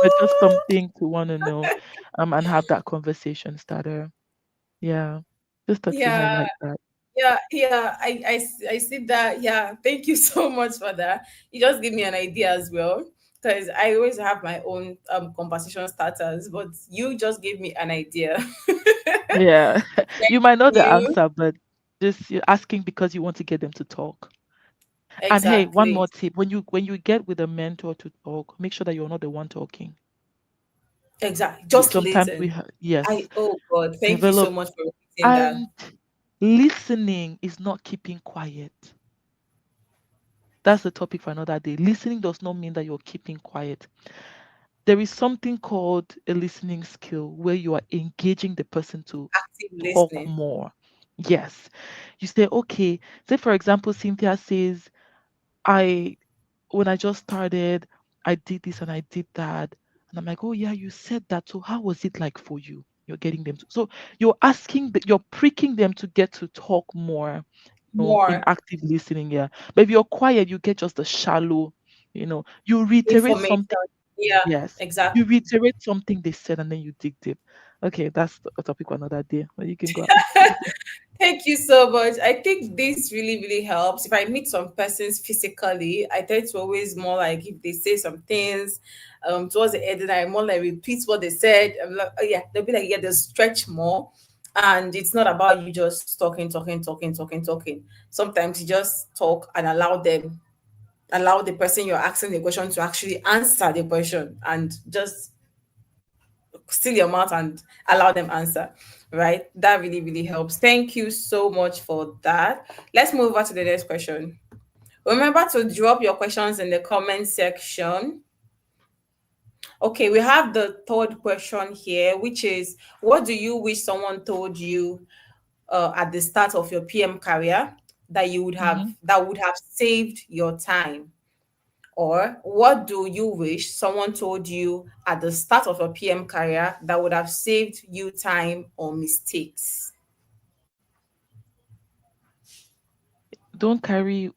but just Ooh. something to want to know, and have that conversation starter. Yeah, just thought to Yeah, highlight that. yeah. I see that. Yeah, thank you so much for that. You just give me an idea as well. Because I always have my own conversation starters, but you just gave me an idea. Yeah, you might know the You answer, but just you're asking because you want to get them to talk. And hey, one exactly, more tip: when you get with a mentor to talk, make sure that you're not the one talking. exactly. Just Sometimes listen. yes, Oh God, thank you so develop. much for repeating that. And listening is not keeping quiet. That's the topic for another day. Listening does not mean that you're keeping quiet. There is something called a listening skill where you are engaging the person to Active talk listening. more. Yes. You say, okay, say for example, Cynthia says, I when I just started, I did this and I did that. And I'm like, oh yeah, you said that. So how was it like for you? You're getting them to, so you're pricking them to get to talk more, in More active listening, yeah. But if you're quiet, you get just the shallow, you reiterate something. information. Yeah, Yes. exactly. You reiterate something they said and then you dig deep. Okay, that's a topic for another day. But you can go ask, please. Thank you so much. I think this really, really helps. If I meet some persons physically, I tend to always more like if they say some things towards the end, and I more like repeat what they said. I'm like, oh yeah, they'll be like, yeah, they'll stretch more. And it's not about you just talking. Sometimes you just talk and allow the person you're asking the question to actually answer the question and just seal your mouth and allow them answer, right? That really, really helps. Thank you so much for that. Let's move over to the next question. Remember to drop your questions in the comment section. Okay, we have the third question here, which is what do you wish someone told you at the start of your PM career Hmm. that would have saved your time? Or what do you wish someone told you at the start of your PM career that would have saved you time or mistakes? Don't carry.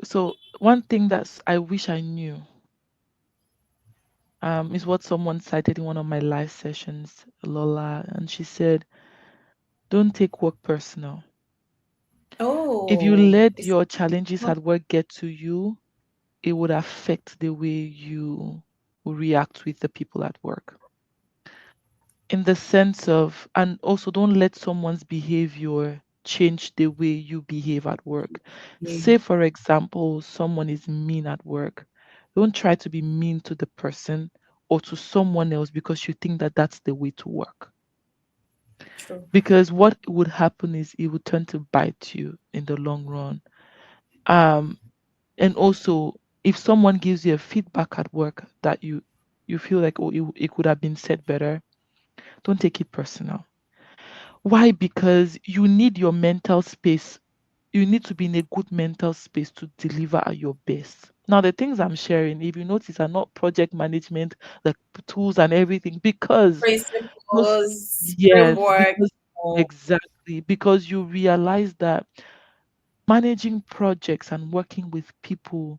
So one thing that's I wish I knew, is what someone cited in one of my live sessions, Lola, and she said, "Don't take work personal. If you Oh, let it's your challenges at work get to you, it would affect the way you react with the people at work. In the sense of, and also don't let someone's behavior change the way you behave at work. Say, okay. for example, someone is mean at work. Don't try to be mean to the person or to someone else because you think that that's the way to work. True. Because what would happen is it would turn to bite you in the long run. Um, and also, if someone gives you a feedback at work that you feel like, oh, it could have been said better, don't take it personal. Why? Because you need your mental space. You need to be in a good mental space to deliver at your best. Now, the things I'm sharing, if you notice, are not project management, like tools and everything, because most, Principles, yes, framework. because exactly, because you realize that managing projects and working with people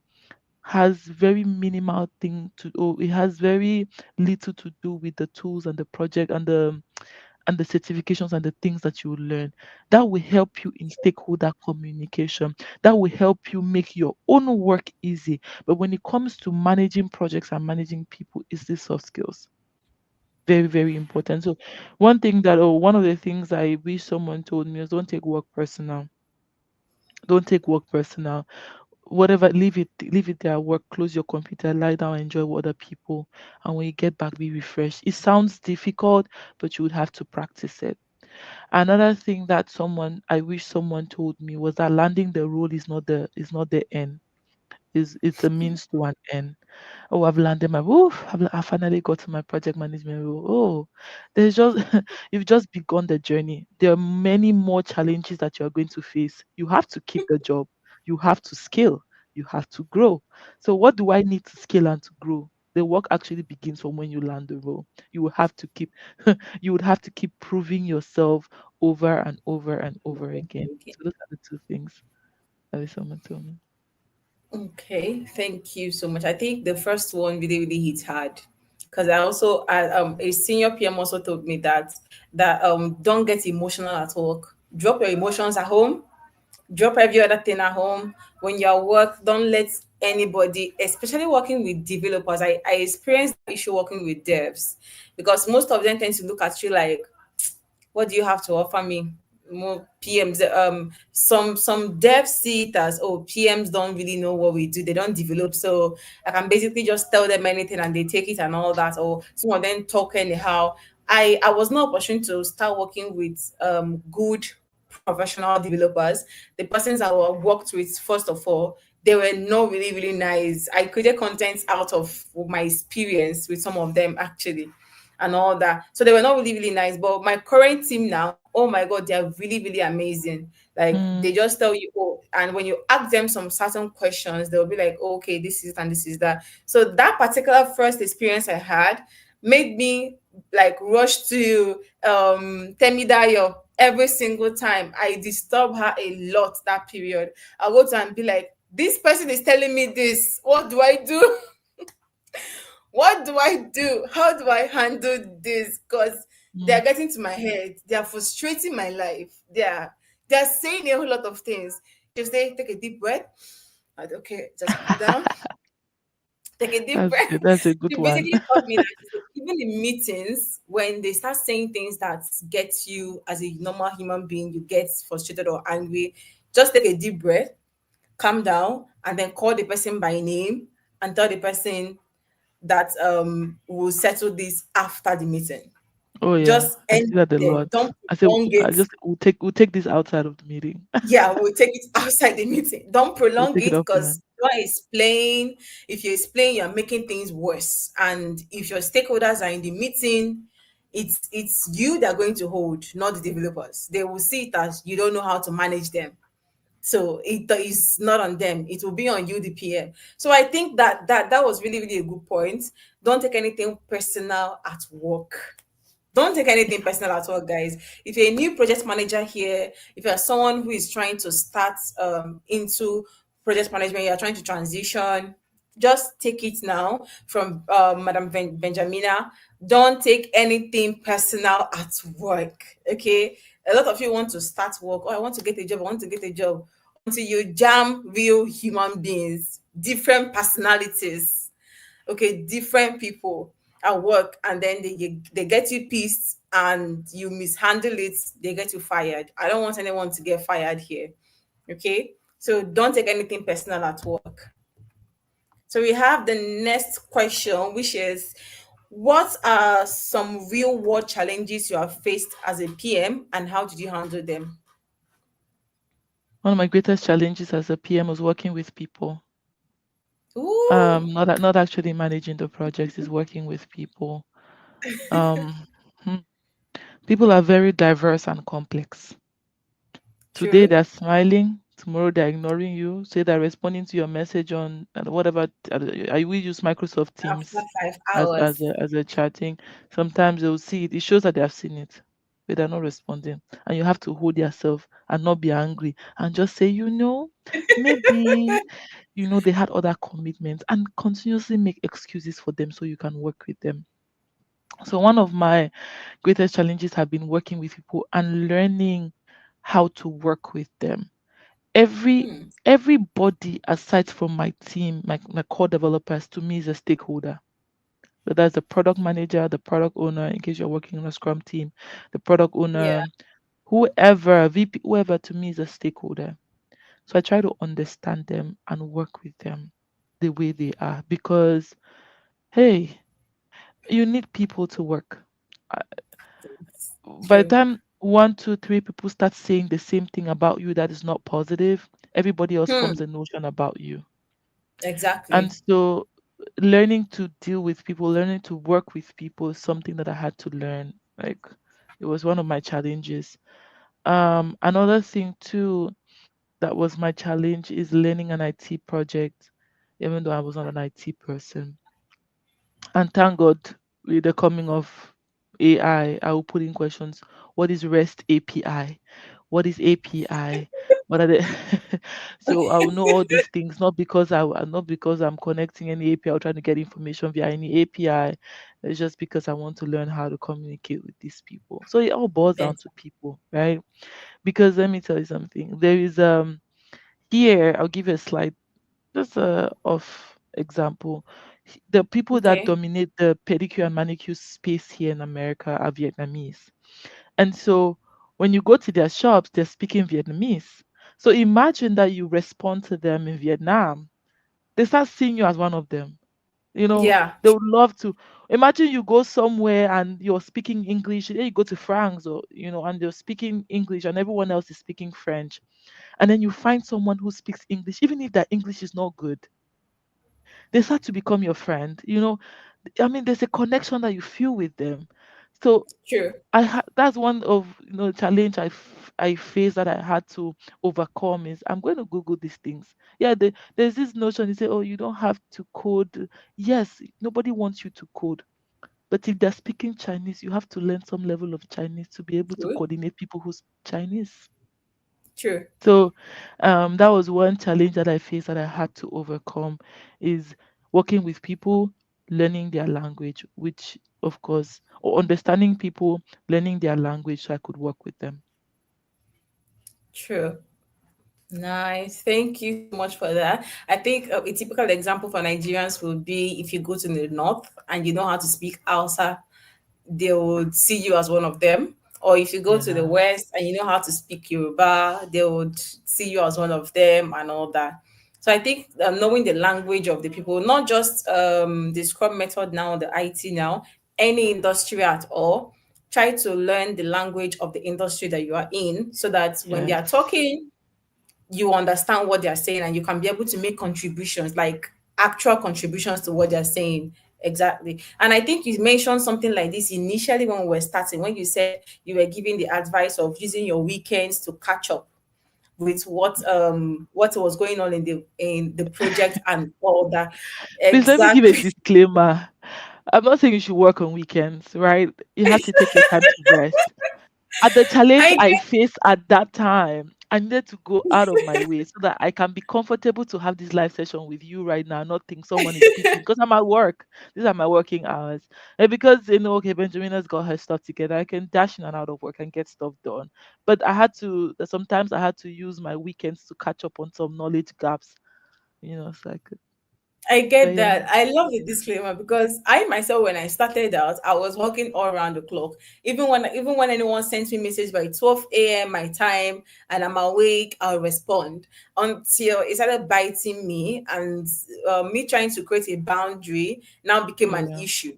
has very minimal thing to, or it has very little to do with the tools and the project and the certifications and the things that you will learn. That will help you in stakeholder communication. That will help you make your own work easy. But when it comes to managing projects and managing people, it's the soft skills. Very, very important. So one of the things I wish someone told me is don't take work personal. Don't take work personal. Whatever, leave it there, work, close your computer, lie down, enjoy with other people. And when you get back, be refreshed. It sounds difficult, but you would have to practice it. Another thing that someone I wish someone told me was that landing the role is not the end. Is it's a means to an end. Oh, I've landed my woof. I finally got to my project management role. Oh, there's just you've just begun the journey. There are many more challenges that you are going to face. You have to keep the job. You have to scale. You have to grow. So what do I need to scale and to grow? The work actually begins from when you land the role. You will have to keep you would have to keep proving yourself over and over and over again. Okay. So those are the two things that someone told me. Okay, thank you so much. I think the first one really, really hit hard because a senior PM also told me that don't get emotional at work. Drop your emotions at home. Drop every other thing at home. When you're at work, don't let anybody, especially working with developers. I experienced that issue working with devs because most of them tend to look at you like, what do you have to offer me? More PMs. Some devs see it as, oh, PMs don't really know what we do. They don't develop, so I can basically just tell them anything and they take it and all that. Or some of them talk anyhow. I was not opportune to start working with good professional developers. The persons I worked with, first of all, they were not really really nice. I created content out of my experience with some of them actually and all that. So they were not really, really nice. But my current team now, oh my God, they are really, really amazing. Like Mm, they just tell you, oh, and when you ask them some certain questions, they'll be like, oh, okay, this is and this is that. So that particular first experience I had made me like rush to Temidayo every single time. I disturb her a lot that period. I'll go to her and be like, this person is telling me this. What do I do? What do I do? How do I handle this? Because mm. they're getting to my head. They are frustrating my life. They're saying a whole lot of things. Just say, take a deep breath. Okay, just calm down. Take a deep That's breath. good. That's a good She one. basically taught me that even in meetings, when they start saying things that get you as a normal human being, you get frustrated or angry, just take a deep breath, calm down, and then call the person by name and tell the person that we'll settle this after the meeting. Oh yeah, Just I end see that a there. lot. Don't I say prolong I it. just we'll take this outside of the meeting. Yeah, we'll take it outside the meeting. Don't We'll prolong take it it offline. because don't explain. If you explain, you're making things worse. And if your stakeholders are in the meeting, it's you that are going to hold, not the developers. They will see it as you don't know how to manage them. So it is not on them. It will be on you, the PM. So I think that was really, really a good point. Don't take anything personal at work. Don't take anything personal at all, guys. If you're a new project manager here, if you're someone who is trying to start into project management, you're trying to transition, just take it now from Madam Benjamina. Don't take anything personal at work. Okay. A lot of you want to start work. Oh, I want to get a job. I want to get a job. Until you jam real human beings, different personalities, okay, different people at work, and then they get you pissed and you mishandle it, they get you fired. I don't want anyone to get fired here. Okay, so don't take anything personal at work. So we have the next question, which is, What are some real world challenges you have faced as a PM, and how did you handle them? One of my greatest challenges as a PM was working with people. Ooh, Not actually managing the projects, is working with people. Um, hmm, People are very diverse and complex. Today true. they're smiling, tomorrow they're ignoring you. Say they're responding to your message on whatever. I will use Microsoft After Teams 5 hours. as a chatting. Sometimes they'll see it. It shows that they have seen it, but they're not responding. And you have to hold yourself and not be angry and just say, maybe they had other commitments, and continuously make excuses for them so you can work with them. So one of my greatest challenges have been working with people and learning how to work with them. Every Hmm. everybody aside from my team, my core developers, to me is a stakeholder. So that's the product manager, the product owner, in case you're working on a scrum team, the product Yeah. owner, whoever, VP, whoever, to me is a stakeholder. So I try to understand them and work with them the way they are, because hey, you need people to work. Uh, By the True. time one, two, three people start saying the same thing about you that is not positive, everybody else Hmm. forms a notion about you. And Exactly. so learning to deal with people, learning to work with people is something that I had to learn. Like, it was one of my challenges. Another thing too that was my challenge is learning an IT project, even though I was not an IT person. And thank God, with the coming of I will put in questions. What is REST API? What is API? What are the so I will know all these things, not because I'm connecting any API or trying to get information via any API. It's just because I want to learn how to communicate with these people. So it all boils down Ex- to people, right? Because let me tell you something. There is here, I'll give you a slide, just a of example. The people that Okay. dominate the pedicure and manicure space here in America are Vietnamese. And so when you go to their shops, they're speaking Vietnamese. So imagine that you respond to them in Vietnam. They start seeing you as one of them. Yeah. They would love to. Imagine you go somewhere and you're speaking English. Then you go to France, or and they're speaking English and everyone else is speaking French. And then you find someone who speaks English, even if their English is not good, they start to become your friend. I mean, there's a connection that you feel with them. So True. that's one of challenge I face that I had to overcome, is I'm going to Google these things. Yeah, there's this notion, you say, oh, you don't have to code. Yes, nobody wants you to code, but if they're speaking Chinese, you have to learn some level of Chinese to be able to True. coordinate people who speak Chinese. True. So that was one challenge that I faced that I had to overcome, is working with people, learning their language, which of course, or understanding people, learning their language so I could work with them. True. Nice. Thank you so much for that. I think a typical example for Nigerians would be if you go to the north and you know how to speak Hausa, they would see you as one of them. Or if you go to the Yeah. West and you know how to speak Yoruba, they would see you as one of them and all that. So I think knowing the language of the people, not just the Scrum method now, the IT now, any industry at all, try to learn the language of the industry that you are in so that when they are Yes. talking, you understand what they're saying and you can be able to make contributions, like actual contributions to what they're saying. Exactly. And I think you mentioned something like this initially when we were starting, when you said you were giving the advice of using your weekends to catch up with what was going on in the project and all that. Please let me give a Exactly. disclaimer. I'm not saying you should work on weekends, right? You have to take your time to rest. At the challenge I I faced at that time, I needed to go out of my way so that I can be comfortable to have this live session with you right now, not think someone is speaking because I'm at work. These are my working hours. And because okay, Benjamina's got her stuff together, I can dash in and out of work and get stuff done. But sometimes I had to use my weekends to catch up on some knowledge gaps, so I could. I But get yeah, that. I love the disclaimer because I myself, when I started out, I was working all around the clock. Even when anyone sends me message by 12 a.m. my time and I'm awake, I'll respond until it started biting me, and me trying to create a boundary now became an yeah, issue.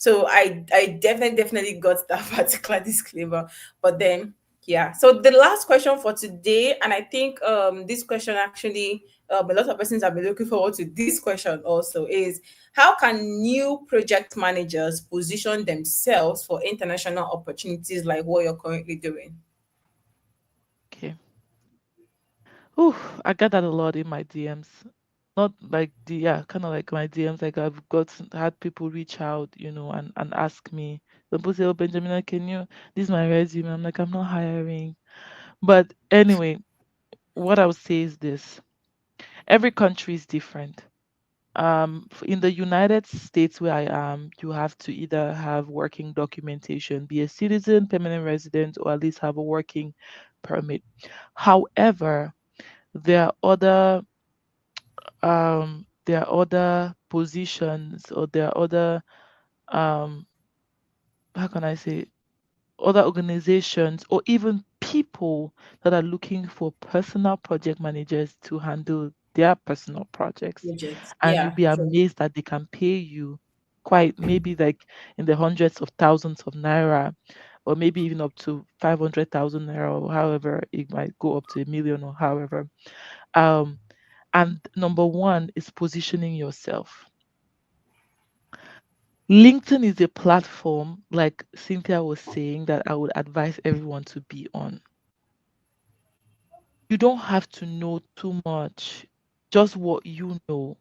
So I definitely got that particular disclaimer. But then yeah. So the last question for today, and I think this question actually a lot of persons have been looking forward to this question also, is how can new project managers position themselves for international opportunities like what you're currently doing? Okay. Ooh, I get that a lot in my DMs. Not like yeah, kind of like my DMs. Like I've got had people reach out, and ask me. People say, "Oh, Benjamin, can you? This is my resume." I'm like, I'm not hiring. But anyway, what I would say is this: every country is different. In the United States where I am, you have to either have working documentation, be a citizen, permanent resident, or at least have a working permit. However, there are other positions, or there are other um how can I say, other organizations or even people that are looking for personal project managers to handle their personal projects. Projects. And you'll Yeah, be true. amazed that they can pay you quite maybe like in the hundreds of thousands of naira, or maybe even up to 500,000 naira, or however it might go up to a million, or however. Um, and number one is positioning yourself. LinkedIn is a platform, like Cynthia was saying, that I would advise everyone to be on. You don't have to know too much, just what you know.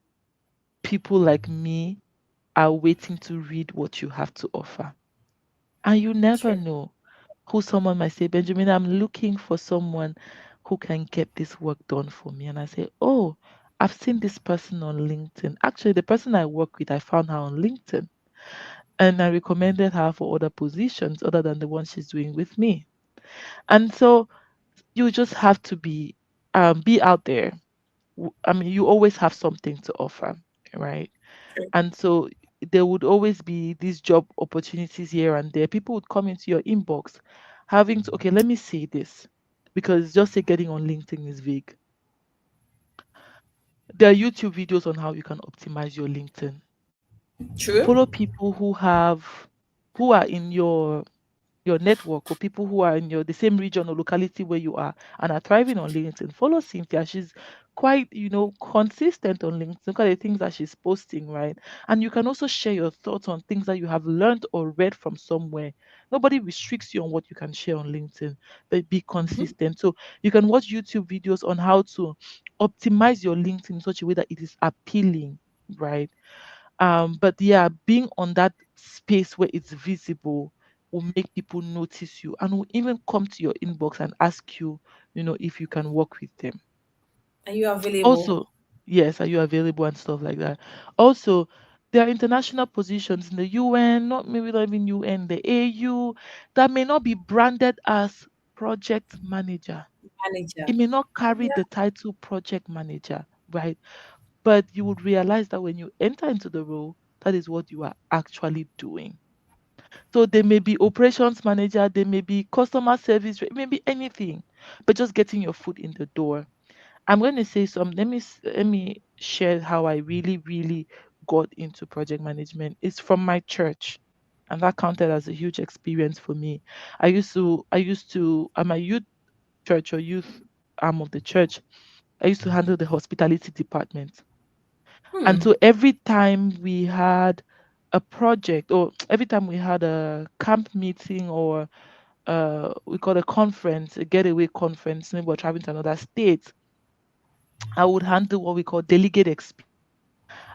People like me are waiting to read what you have to offer. And you never True. know who someone might say, Benjamin, I'm looking for someone who can get this work done for me. And I say, oh, I've seen this person on LinkedIn. Actually, the person I work with, I found her on LinkedIn. And I recommended her for other positions other than the one she's doing with me. And so you just have to be out there. I mean, you always have something to offer, right? True. And so there would always be these job opportunities here and there. People would come into your inbox having to, okay, let me say this, because just say getting on LinkedIn is vague. There are YouTube videos on how you can optimize your LinkedIn. True. Follow people who are in your network, or people who are in your the same region or locality where you are and are thriving on LinkedIn. Follow Cynthia. She's quite, consistent on LinkedIn. Look at the things that she's posting, right? And you can also share your thoughts on things that you have learned or read from somewhere. Nobody restricts you on what you can share on LinkedIn, but be consistent. So you can watch YouTube videos on how to optimize your LinkedIn in such a way that it is appealing, right? But yeah, being on that space where it's visible will make people notice you and will even come to your inbox and ask you, if you can work with them. Are you available? Also, yes, are you available and stuff like that. Also, there are international positions in the UN, not even UN, the AU, that may not be branded as project manager. Manager. It may not carry Yeah. the title project manager, right? But you would realize that when you enter into the role, that is what you are actually doing. So they may be operations manager, they may be customer service, it may be anything, but just getting your foot in the door. I'm going to say some. Let me share how I really really got into project management. It's from my church, and that counted as a huge experience for me. I'm a youth church, or youth arm of the church. I used to handle the hospitality department. And Hmm. so every time we had a project, or every time we had a camp meeting, or we call a conference, a getaway conference, maybe we're traveling to another state, I would handle what we call delegate experience.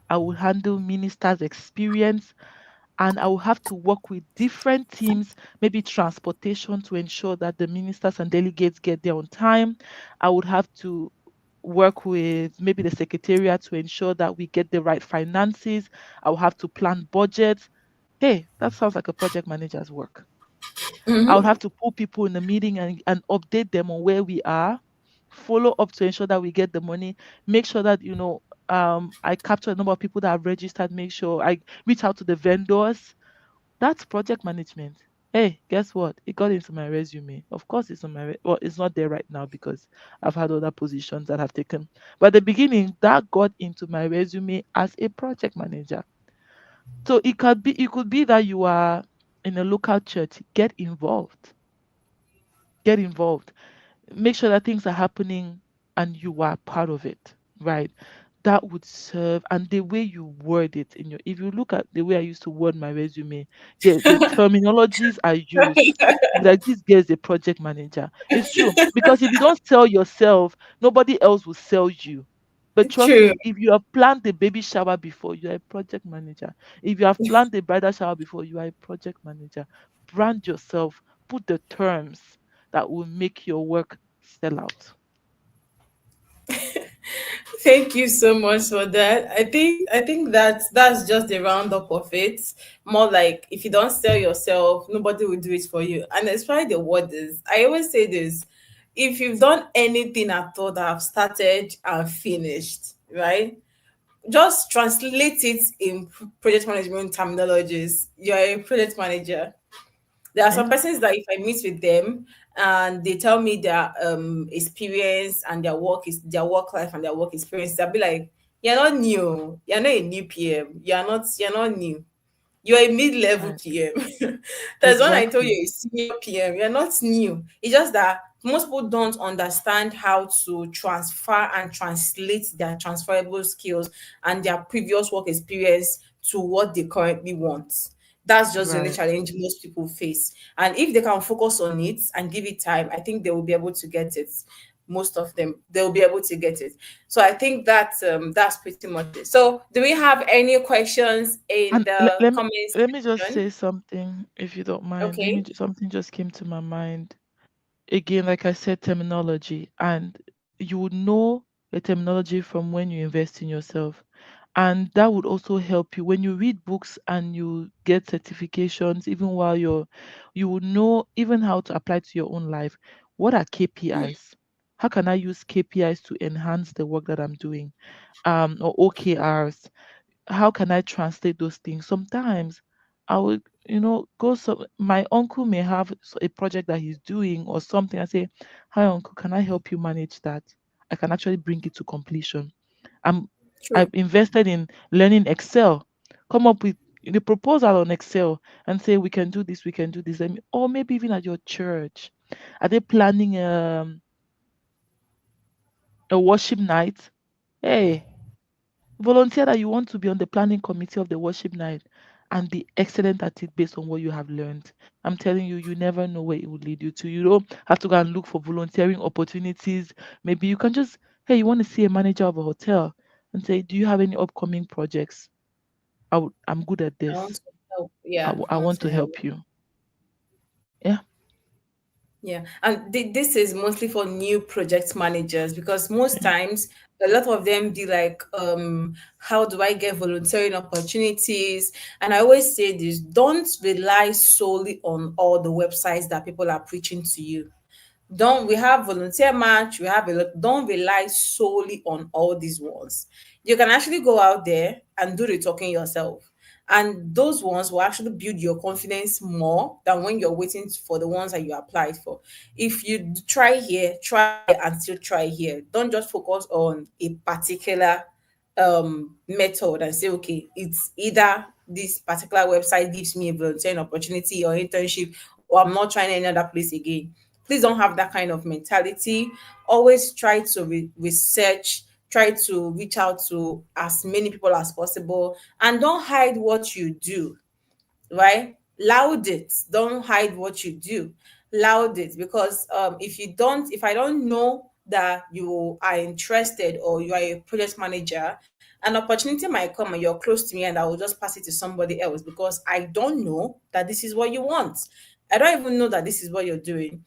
I would handle ministers experience, and I will have to work with different teams, maybe transportation, to ensure that the ministers and delegates get there on time. I would have to work with maybe the secretariat to ensure that we get the right finances. I will have to plan budgets. Hey, that sounds like a project manager's work. I would Mm-hmm. have to pull people in the meeting and update them on where we are, follow up to ensure that we get the money, make sure that, I capture the number of people that have registered, make sure I reach out to the vendors. That's project management. Hey, guess what? It got into my resume. Of course, it's on well, it's not there right now because I've had other positions that have taken. But at the beginning, that got into my resume as a project manager. So it could be that you are in a local church. Get involved. Get involved. Make sure that things are happening and you are part of it, right? That would serve. And the way you word it in your, if you look at the way I used to word my resume, the terminologies I used, you'll be like, this girl is a project manager. It's true. Because if you don't sell yourself, nobody else will sell you. But trust True. me, if you have planned the baby shower before, you are a project manager. If you have planned the bridal shower before, you are a project manager. Brand yourself, put the terms that will make your work sell out. Thank you so much for that. I think that's just the roundup of it. More like if you don't sell yourself, nobody will do it for you. And as far as the word is, I always say this: if you've done anything at all that I've started and finished, right? Just translate it in project management terminologies. You're a project manager. There are some Yeah, persons that if I meet with them and they tell me their experience and their work life and their work experience, they'll be like, "You're not new. You're not a new PM. You're not new. You're a mid-level right. PM." There's one I told Exactly. you, a senior PM. You're not new. It's just that most people don't understand how to transfer and translate their transferable skills and their previous work experience to what they currently want. That's just the only Right. challenge most people face. And if they can focus on it and give it time, I think they will be able to get it. Most of them, they'll be able to get it. So I think that's pretty much it. So do we have any questions in And the comment let me just section? say something, if you don't mind. Okay. Something just came to my mind. Again, like I said, terminology, and you would know the terminology from when you invest in yourself. And that would also help you when you read books and you get certifications, even while you would know even how to apply to your own life. What are KPIs? How can I use KPIs to enhance the work that I'm doing? Or OKRs, how can I translate those things? Sometimes I would, go, so my uncle may have a project that he's doing or something. I say, hi uncle, can I help you manage that? I can actually bring it to completion. I'm True. I've invested in learning Excel. Come up with the proposal on Excel and say we can do this, we can do this. Or maybe even at your church. Are they planning a worship night? Hey, volunteer that you want to be on the planning committee of the worship night and be excellent at it based on what you have learned. I'm telling you, you never know where it will lead you to. You don't have to go and look for volunteering opportunities. Maybe you can just, hey, you want to see a manager of a hotel and say, do you have any upcoming projects? I'm good at I want this. to help. I, Yeah, w- I I want want to to help. help you. Yeah. Yeah, and this is mostly for new project managers because most Yeah. times a lot of them be like, how do I get volunteering opportunities? And I always say this: don't rely solely on all the websites that people are preaching to you. Don't We have volunteer match, we have a lot. Don't rely solely on all these ones. You can actually go out there and do the talking yourself, and those ones will actually build your confidence more than when you're waiting for the ones that you applied for. If you try here, try and still try here. Don't just focus on a particular method and say, okay, it's either this particular website gives me a volunteering opportunity or internship, or I'm not trying any other place again. Please don't have that kind of mentality. Always try to research, try to reach out to as many people as possible, and don't hide what you do, right? Loud it. Don't hide what you do. Loud it, because if I don't know that you are interested or you are a project manager, an opportunity might come and you're close to me and I will just pass it to somebody else because I don't know that this is what you want. I don't even know that this is what you're doing.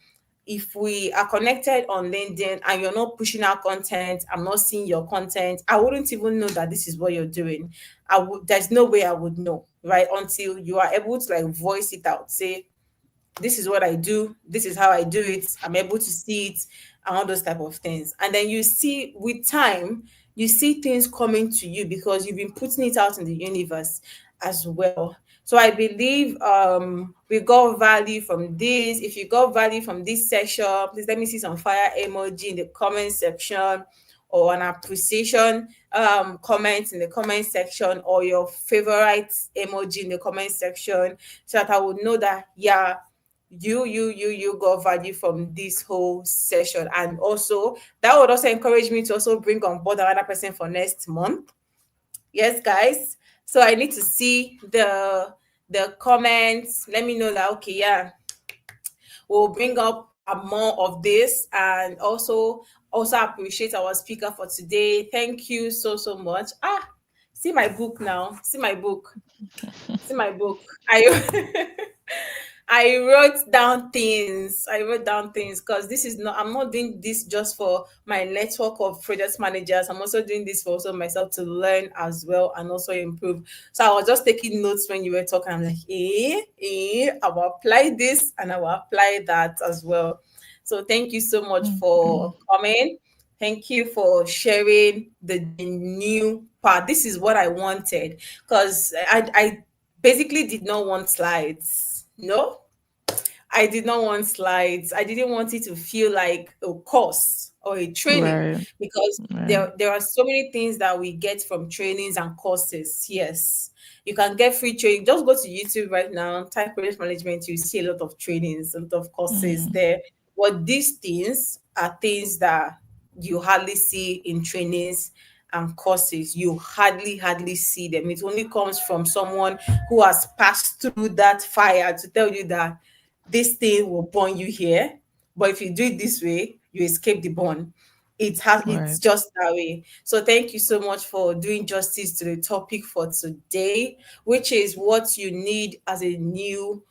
If we are connected on LinkedIn and you're not pushing out content, I'm not seeing your content, I wouldn't even know that this is what you're doing. There's no way I would know, right? Until you are able to like voice it out, say, this is what I do, this is how I do it, I'm able to see it, and all those type of things. And then you see with time, you see things coming to you because you've been putting it out in the universe as well. So I believe we got value from this. If you got value from this session, please let me see some fire emoji in the comment section. or an appreciation comment in the comment section, or your favorite emoji in the comment section, so that I would know that, yeah, you got value from this whole session. And also that would also encourage me to also bring on board another person for next month. Yes, guys. So I need to see the comments. Let me know that, okay, yeah, we'll bring up more of this. And also appreciate our speaker for today. Thank you so much. See my book now. See my book. See my book. I I wrote down things. I wrote down things because this is not. I'm not doing this just for my network of project managers. I'm also doing this for also myself to learn as well and also improve. So I was just taking notes when you were talking. I'm like, I will apply this and I will apply that as well. So thank you so much Okay. for coming. Thank you for sharing the new part. This is what I wanted, because I basically did not want slides. No, I did not want slides. I didn't want it to feel like a course or a training, Right. because Right. there are so many things that we get from trainings and courses. Yes. You can get free training. Just go to YouTube right now, type project management, you see a lot of trainings, a lot of courses Mm, there. But these things are things that you hardly see in trainings and courses. You hardly see them. It only comes from someone who has passed through that fire to tell you that this thing will burn you here, but if you do it this way, you escape the burn. It's right. just that way. So thank you so much for doing justice to the topic for today, which is what you need as a new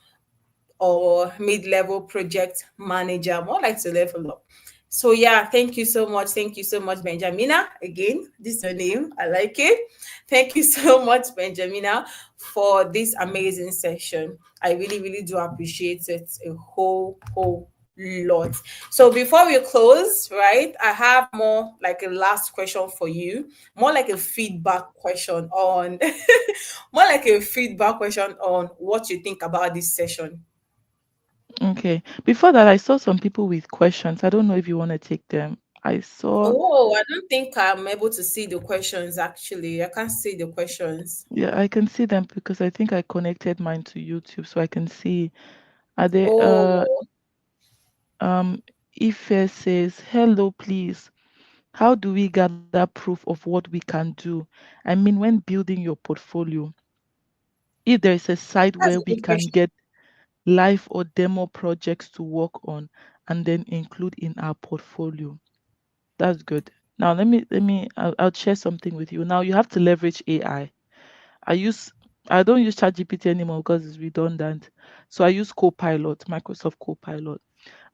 or mid-level project manager, more like to level up. So yeah, thank you so much. Thank you so much, Benjamina. Again, this is your name. I like it. Thank you so much, Benjamina, for this amazing session. I really do appreciate it a whole lot. So before we close, right, I have more like a last question for you, more like a feedback question on more like a feedback question on what you think about this session. Okay. Before that, I saw some people with questions. I don't know if you want to take them. I saw, Oh, I don't think I'm able to see the questions actually. I can't see the questions. yeah, I can see them because I think I connected mine to YouTube, so I can see. Are they? Oh, Ife says, "Hello, please. How do we gather proof of what we can do? I mean, when building your portfolio, if there is a site that's where a we good can question. get live or demo projects to work on and then include in our portfolio." That's good. Now I'll share something with you. Now you have to leverage AI. I use I don't use ChatGPT anymore because it's redundant. So I use Copilot, Microsoft Copilot.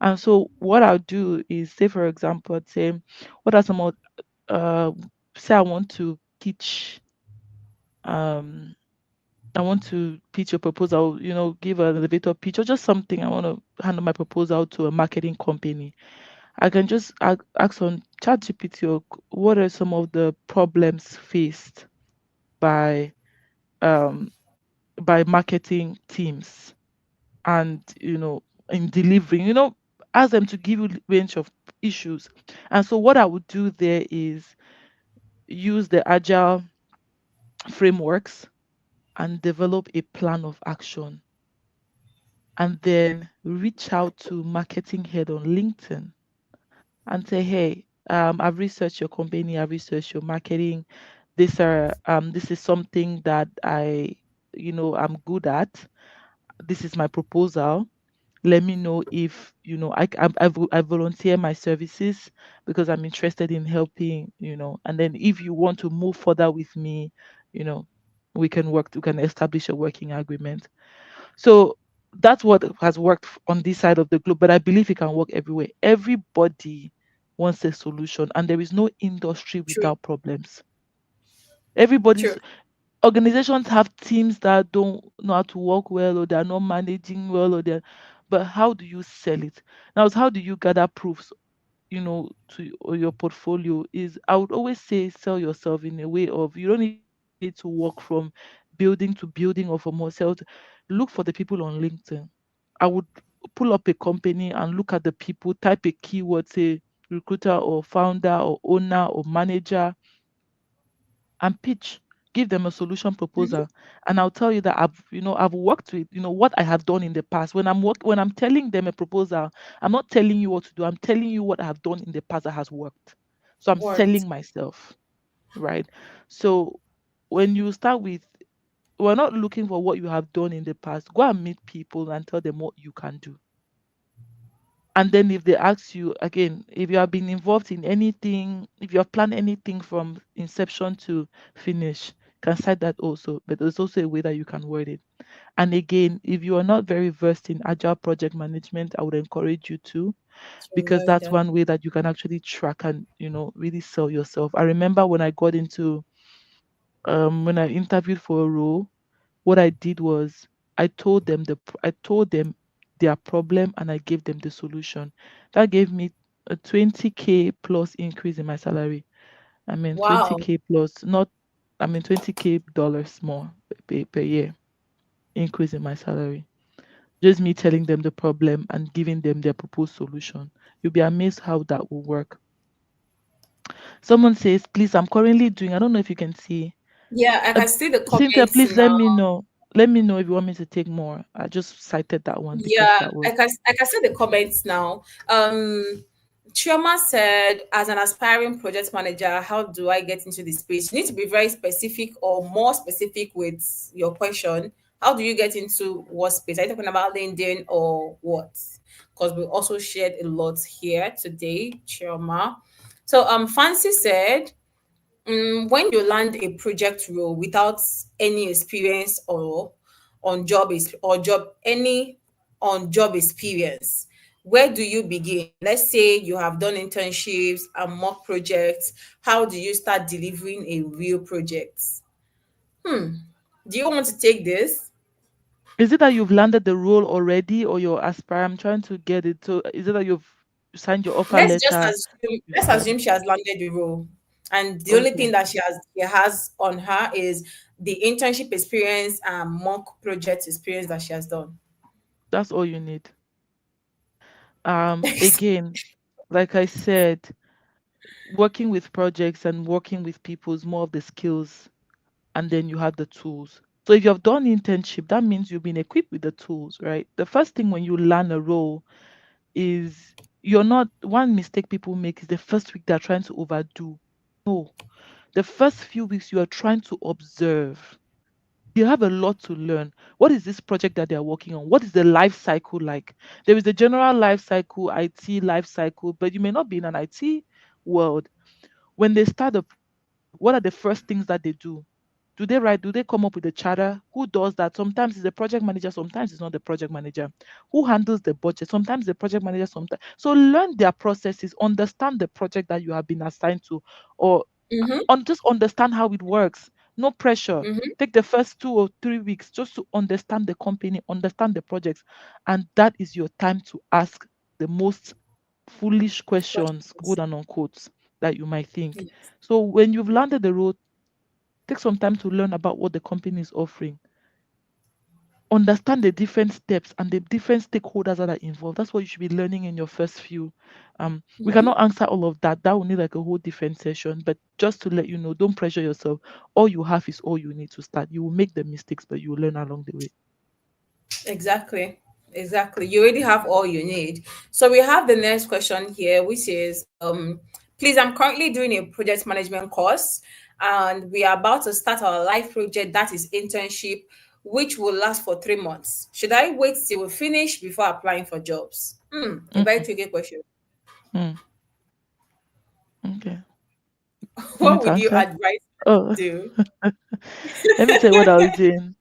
And so what I'll do is, say for example, I'd say, what are some of uh say um I want to pitch a proposal, give an elevator pitch or just something. I want to hand my proposal to a marketing company. I can just ask on ChatGPT, or what are some of the problems faced by um marketing teams, and in delivering, ask them to give you range of issues. And so what I would do there is use the agile frameworks and develop a plan of action, and then reach out to marketing head on LinkedIn and say, hey, I've researched your company, I've researched your marketing. This is something that I'm good at. This is my proposal. Let me know if I volunteer my services because I'm interested in helping. And then if you want to move further with me, you know, we can establish a working agreement. So that's what has worked on this side of the globe, but I believe it can work everywhere. Everybody wants a solution, and there is no industry True, without problems. Everybody's true, Organizations have teams that don't know how to work well, or they're not managing well, but how do you sell it? Now, how do you gather proofs, to your portfolio? Is, I would always say, sell yourself in a way of, you don't need to work from building to building or from wholesale. Look for the people on LinkedIn. I would pull up a company and look at the people, type a keyword, say recruiter or founder or owner or manager and pitch. Give them a solution Mhm. proposal, and I'll tell you that I've worked with what I have done in the past. When I'm telling them a proposal, I'm not telling you what to do. I'm telling you what I have done in the past that has worked. So I'm Worked. selling myself, right? So when you start with, we're not looking for what you have done in the past. Go and meet people and tell them what you can do. And then if they ask you again, if you have been involved in anything, if you have planned anything from inception to finish, can cite that also. But there's also a way that you can word it. And again, if you are not very versed in agile project management, I would encourage you to, To because learn that's them. one way that you can actually track and really sell yourself. I remember when I got into when I interviewed for a role, what I did was I told them their problem and I gave them the solution. That gave me a 20K plus increase in my salary. I mean Wow. 20K plus, not I mean $20K dollars more per year increase in my salary. Just me telling them the problem and giving them their proposed solution. You'll be amazed how that will work. Someone says, please, I'm currently doing, I don't know if you can see. Yeah, I Uh, can see the Cynthia, comments please let now. me know. Let me know if you want me to take more. I just cited that one because Yeah, that was I can see the comments now. Chioma said, as an aspiring project manager, how do I get into the space? You need to be very specific or more specific with your question. How do you get into what space? Are you talking about LinkedIn or what? Because we also shared a lot here today, Chioma. So Fancy said, when you land a project role without any experience or job any on job experience, where do you begin? Let's say you have done internships and mock projects. How do you start delivering a real project? Do you want to take this? Is it that you've landed the role already or you're aspiring? I'm trying to get it. So is it that you've signed your offer letter? You Let's started. assume she has landed the role, and the only Okay. thing that she has on her is the internship experience and mock project experience that she has done. That's all you need. Again, like I said, working with projects and working with people is more of the skills, and then you have the tools. So if you have done internship, that means you've been equipped with the tools, right? The first thing when you learn a role is, you're not, one mistake people make is the first week they're trying to overdo. No, the first few weeks you are trying to observe. You have a lot to learn. What is this project that they're working on? What is the life cycle like? There is a general life cycle, IT life cycle, but you may not be in an IT world. When they start up, what are the first things that they do? Do they write? Do they come up with a charter? Who does that? Sometimes it's the project manager, sometimes it's not the project manager. Who handles the budget? Sometimes the project manager, sometimes. So learn their processes, understand the project that you have been assigned to, or Mm-hmm. just understand how it works. No pressure. Mm-hmm. Take the first 2 or 3 weeks just to understand the company, understand the projects, and that is your time to ask the most foolish questions, Questions. quote and unquote, that you might think. Yes. So when you've landed the road, take some time to learn about what the company is offering. Understand the different steps and the different stakeholders that are involved. That's what you should be learning in your first few. We Mm-hmm. cannot answer all of that. That will need like a whole different session. But just to let you know, don't pressure yourself. All you have is all you need to start. You will make the mistakes, but you will learn along the way. Exactly. Exactly. You already have all you need. So we have the next question here, which is please, I'm currently doing a project management course and we are about to start our live project that is internship, which will last for 3 months. Should I wait till we finish before applying for jobs? A very Mm, tricky question. mm, okay. You want What me to would you answer? advise Oh, to do? let me tell you what I was doing.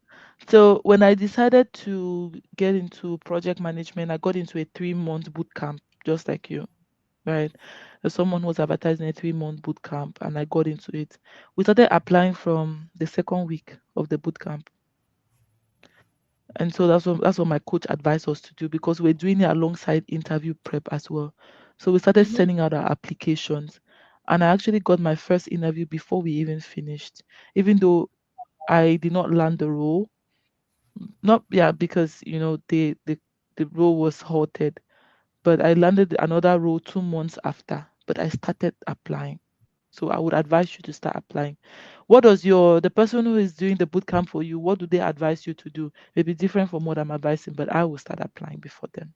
So when I decided to get into project management, I got into a 3 month boot camp, just like you. Right? Someone was advertising a 3 month boot camp and I got into it. We started applying from the second week of the boot camp. And so that's what my coach advised us to do, because we're doing it alongside interview prep as well. So we started Mm-hmm. sending out our applications. And I actually got my first interview before we even finished. Even though I did not land the role. Not yeah, because the role was halted. But I landed another role 2 months after. but I started applying. So I would advise you to start applying. What does the person who is doing the boot camp for you, what do they advise you to do? Maybe different from what I'm advising, but I will start applying before then.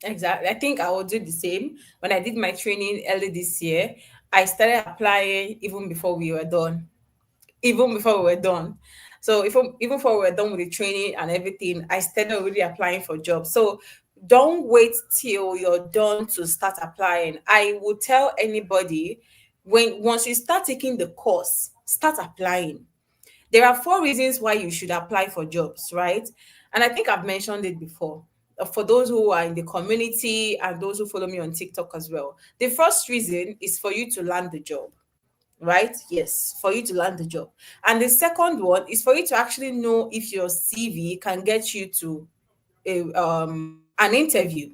Exactly. I think I will do the same. When I did my training early this year, I started applying even before we were done. Even before we were done. So even before we were done with the training and everything, I started already applying for jobs. So don't wait till you're done to start applying. I would tell anybody, when once you start taking the course, start applying. There are four reasons why you should apply for jobs, right? And I think I've mentioned it before. For those who are in the community and those who follow me on TikTok as well. The first reason is for you to land the job, right? Yes, for you to land the job. And the second one is for you to actually know if your CV can get you to an interview,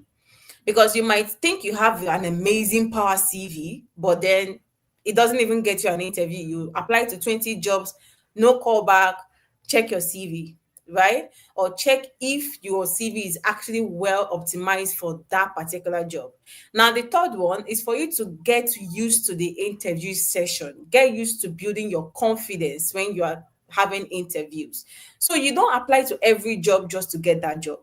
because you might think you have an amazing power CV, but then it doesn't even get you an interview. You apply to 20 jobs, no callback. Check your CV, right? Or check if your CV is actually well optimized for that particular job. Now, the third one is for you to get used to the interview session, get used to building your confidence when you are having interviews. So you don't apply to every job just to get that job,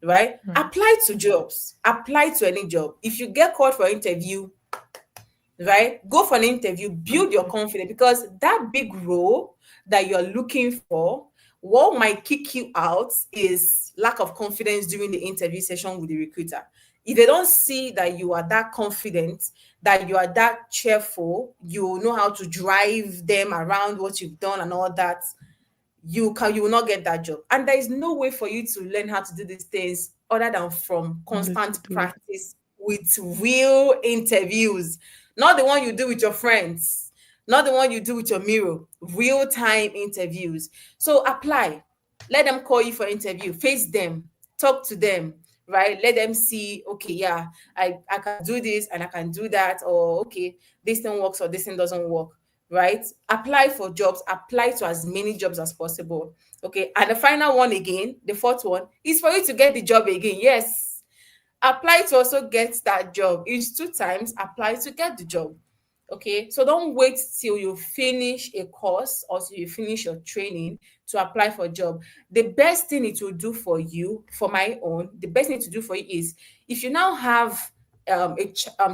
right? Right. Apply to jobs, apply to any job. If you get called for interview, right, go for an interview, build your Okay. confidence, because that big role that you're looking for, what might kick you out is lack of confidence during the interview session with the recruiter. If they don't see that you are that confident, that you are that cheerful, you know how to drive them around what you've done and all that, you will not get that job. And there is no way for you to learn how to do these things other than from Unless you constant do it. practice with real interviews, not the one you do with your friends, not the one you do with your mirror, real time interviews. So apply, let them call you for interview, face them, talk to them, right? Let them see, okay, yeah, I can do this and I can do that, or okay, this thing works or this thing doesn't work, right? Apply for jobs, apply to as many jobs as possible. Okay. And the final one again, the fourth one is for you to get the job again. Yes. Apply to also get that job. It's two times apply to get the job. Okay. So don't wait till you finish a course or till you finish your training to apply for a job. The best thing it will do for you, for my own, the best thing to do for you is, if you now have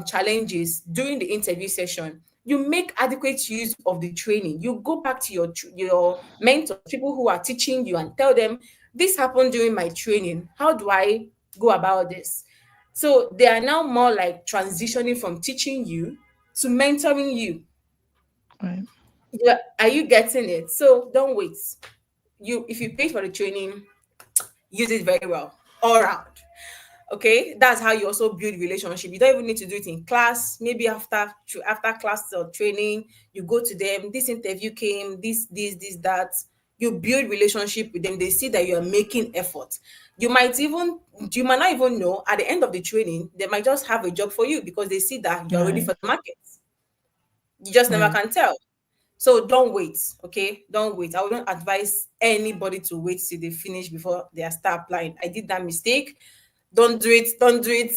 challenges during the interview session, you make adequate use of the training. You go back to your mentors, people who are teaching you, and tell them, this happened during my training. How do I go about this? So they are now more like transitioning from teaching you to mentoring you. Right. Yeah, are you getting it? So don't wait. If you pay for the training, use it very well, all around. Okay, that's how you also build relationship. You don't even need to do it in class. Maybe after class or training, you go to them, this interview came, this that. You build relationship with them, they see that you are making effort. You might not even know, at the end of the training they might just have a job for you, because they see that you're ready Right. for the market. You just never Right. can tell. So don't wait, okay? Don't wait. I wouldn't advise anybody to wait till they finish before they start applying. I did that mistake. Don't do it. Don't do it.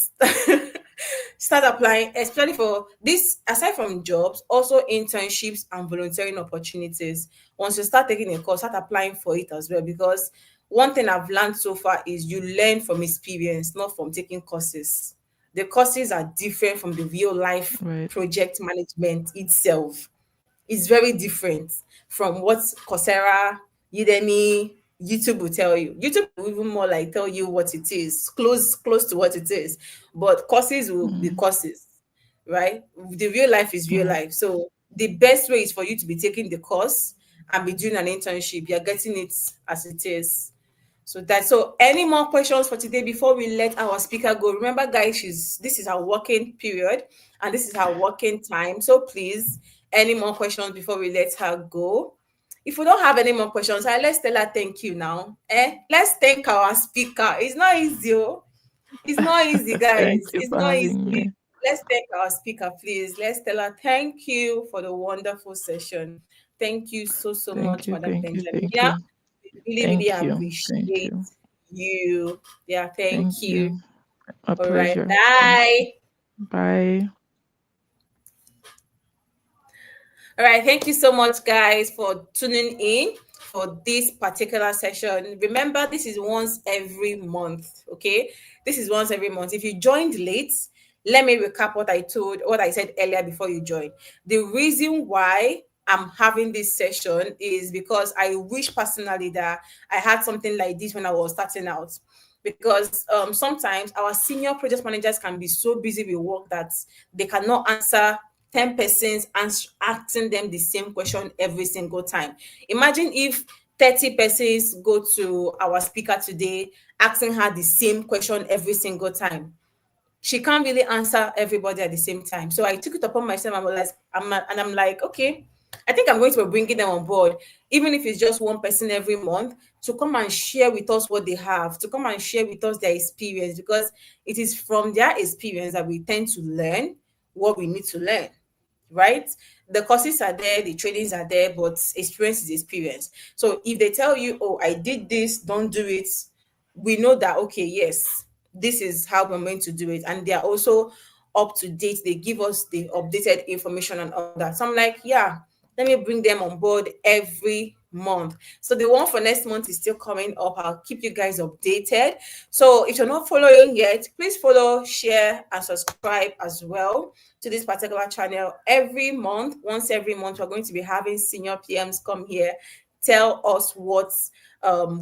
Start applying, especially for this. Aside from jobs, also internships and volunteering opportunities. Once you start taking a course, start applying for it as well. Because one thing I've learned so far is you learn from experience, not from taking courses. The courses are different from the real life Right. project management itself. Is very different from what Coursera, Udemy, YouTube will tell you. YouTube will even more like tell you what it is, close to what it is. But courses will be Mm. courses, right? The real life is real Right. life. So the best way is for you to be taking the course and be doing an internship. You're getting it as it is. So any more questions for today before we let our speaker go? Remember, guys, this is our working period and this is our working time. So please, any more questions before we let her go? If we don't have any more questions, let's tell her thank you now. Let's thank our speaker. It's not easy. Oh. It's not easy, Thank guys. you It's for not having easy. me. Let's thank our speaker, please. Let's tell her thank you for the wonderful session. Thank you so, so Thank much, you. Madam Thank you. Benjamin. Thank Yeah, you. we really, really Thank you. Thank appreciate you. you. Yeah, Thank thank you. you. A All right. pleasure. Thank you. Bye. Bye. All right, thank you so much, guys, for tuning in for this particular session. Remember, this is once every month, okay? This is once every month. If you joined late, let me recap what I said earlier before you joined. The reason why I'm having this session is because I wish personally that I had something like this when I was starting out. Because sometimes our senior project managers can be so busy with work that they cannot answer 10 persons asking them the same question every single time. Imagine if 30 persons go to our speaker today asking her the same question every single time. She can't really answer everybody at the same time. So I took it upon myself. I'm like, okay, I think I'm going to be bringing them on board, even if it's just one person every month, to come and share with us what they have, to come and share with us their experience, because it is from their experience that we tend to learn what we need to learn, right? The courses are there, the trainings are there, but experience is experience. So if they tell you, oh, I did this, don't do it, we know that, okay, yes, this is how we're going to do it. And they are also up to date. They give us the updated information and all that. So I'm like, yeah, let me bring them on board every month. So the one for next month is still coming up. I'll keep you guys updated. So if you're not following yet, please follow, share, and subscribe as well to this particular channel. Every month, once every month, we're going to be having senior PMs come here, tell us what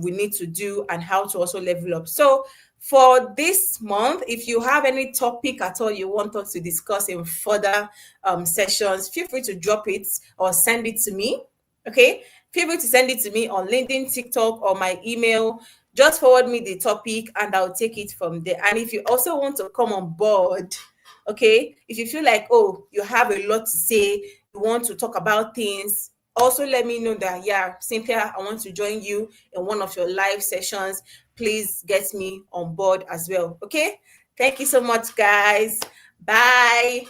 we need to do and how to also level up. So for this month, if you have any topic at all you want us to discuss in further sessions, feel free to drop it or send it to me. Okay, feel free to send it to me on LinkedIn, TikTok, or my email. Just forward me the topic and I'll take it from there. And if you also want to come on board, okay, if you feel like, oh, you have a lot to say, you want to talk about things, also let me know that, yeah, Cynthia, I want to join you in one of your live sessions. Please get me on board as well. Okay, thank you so much, guys. Bye.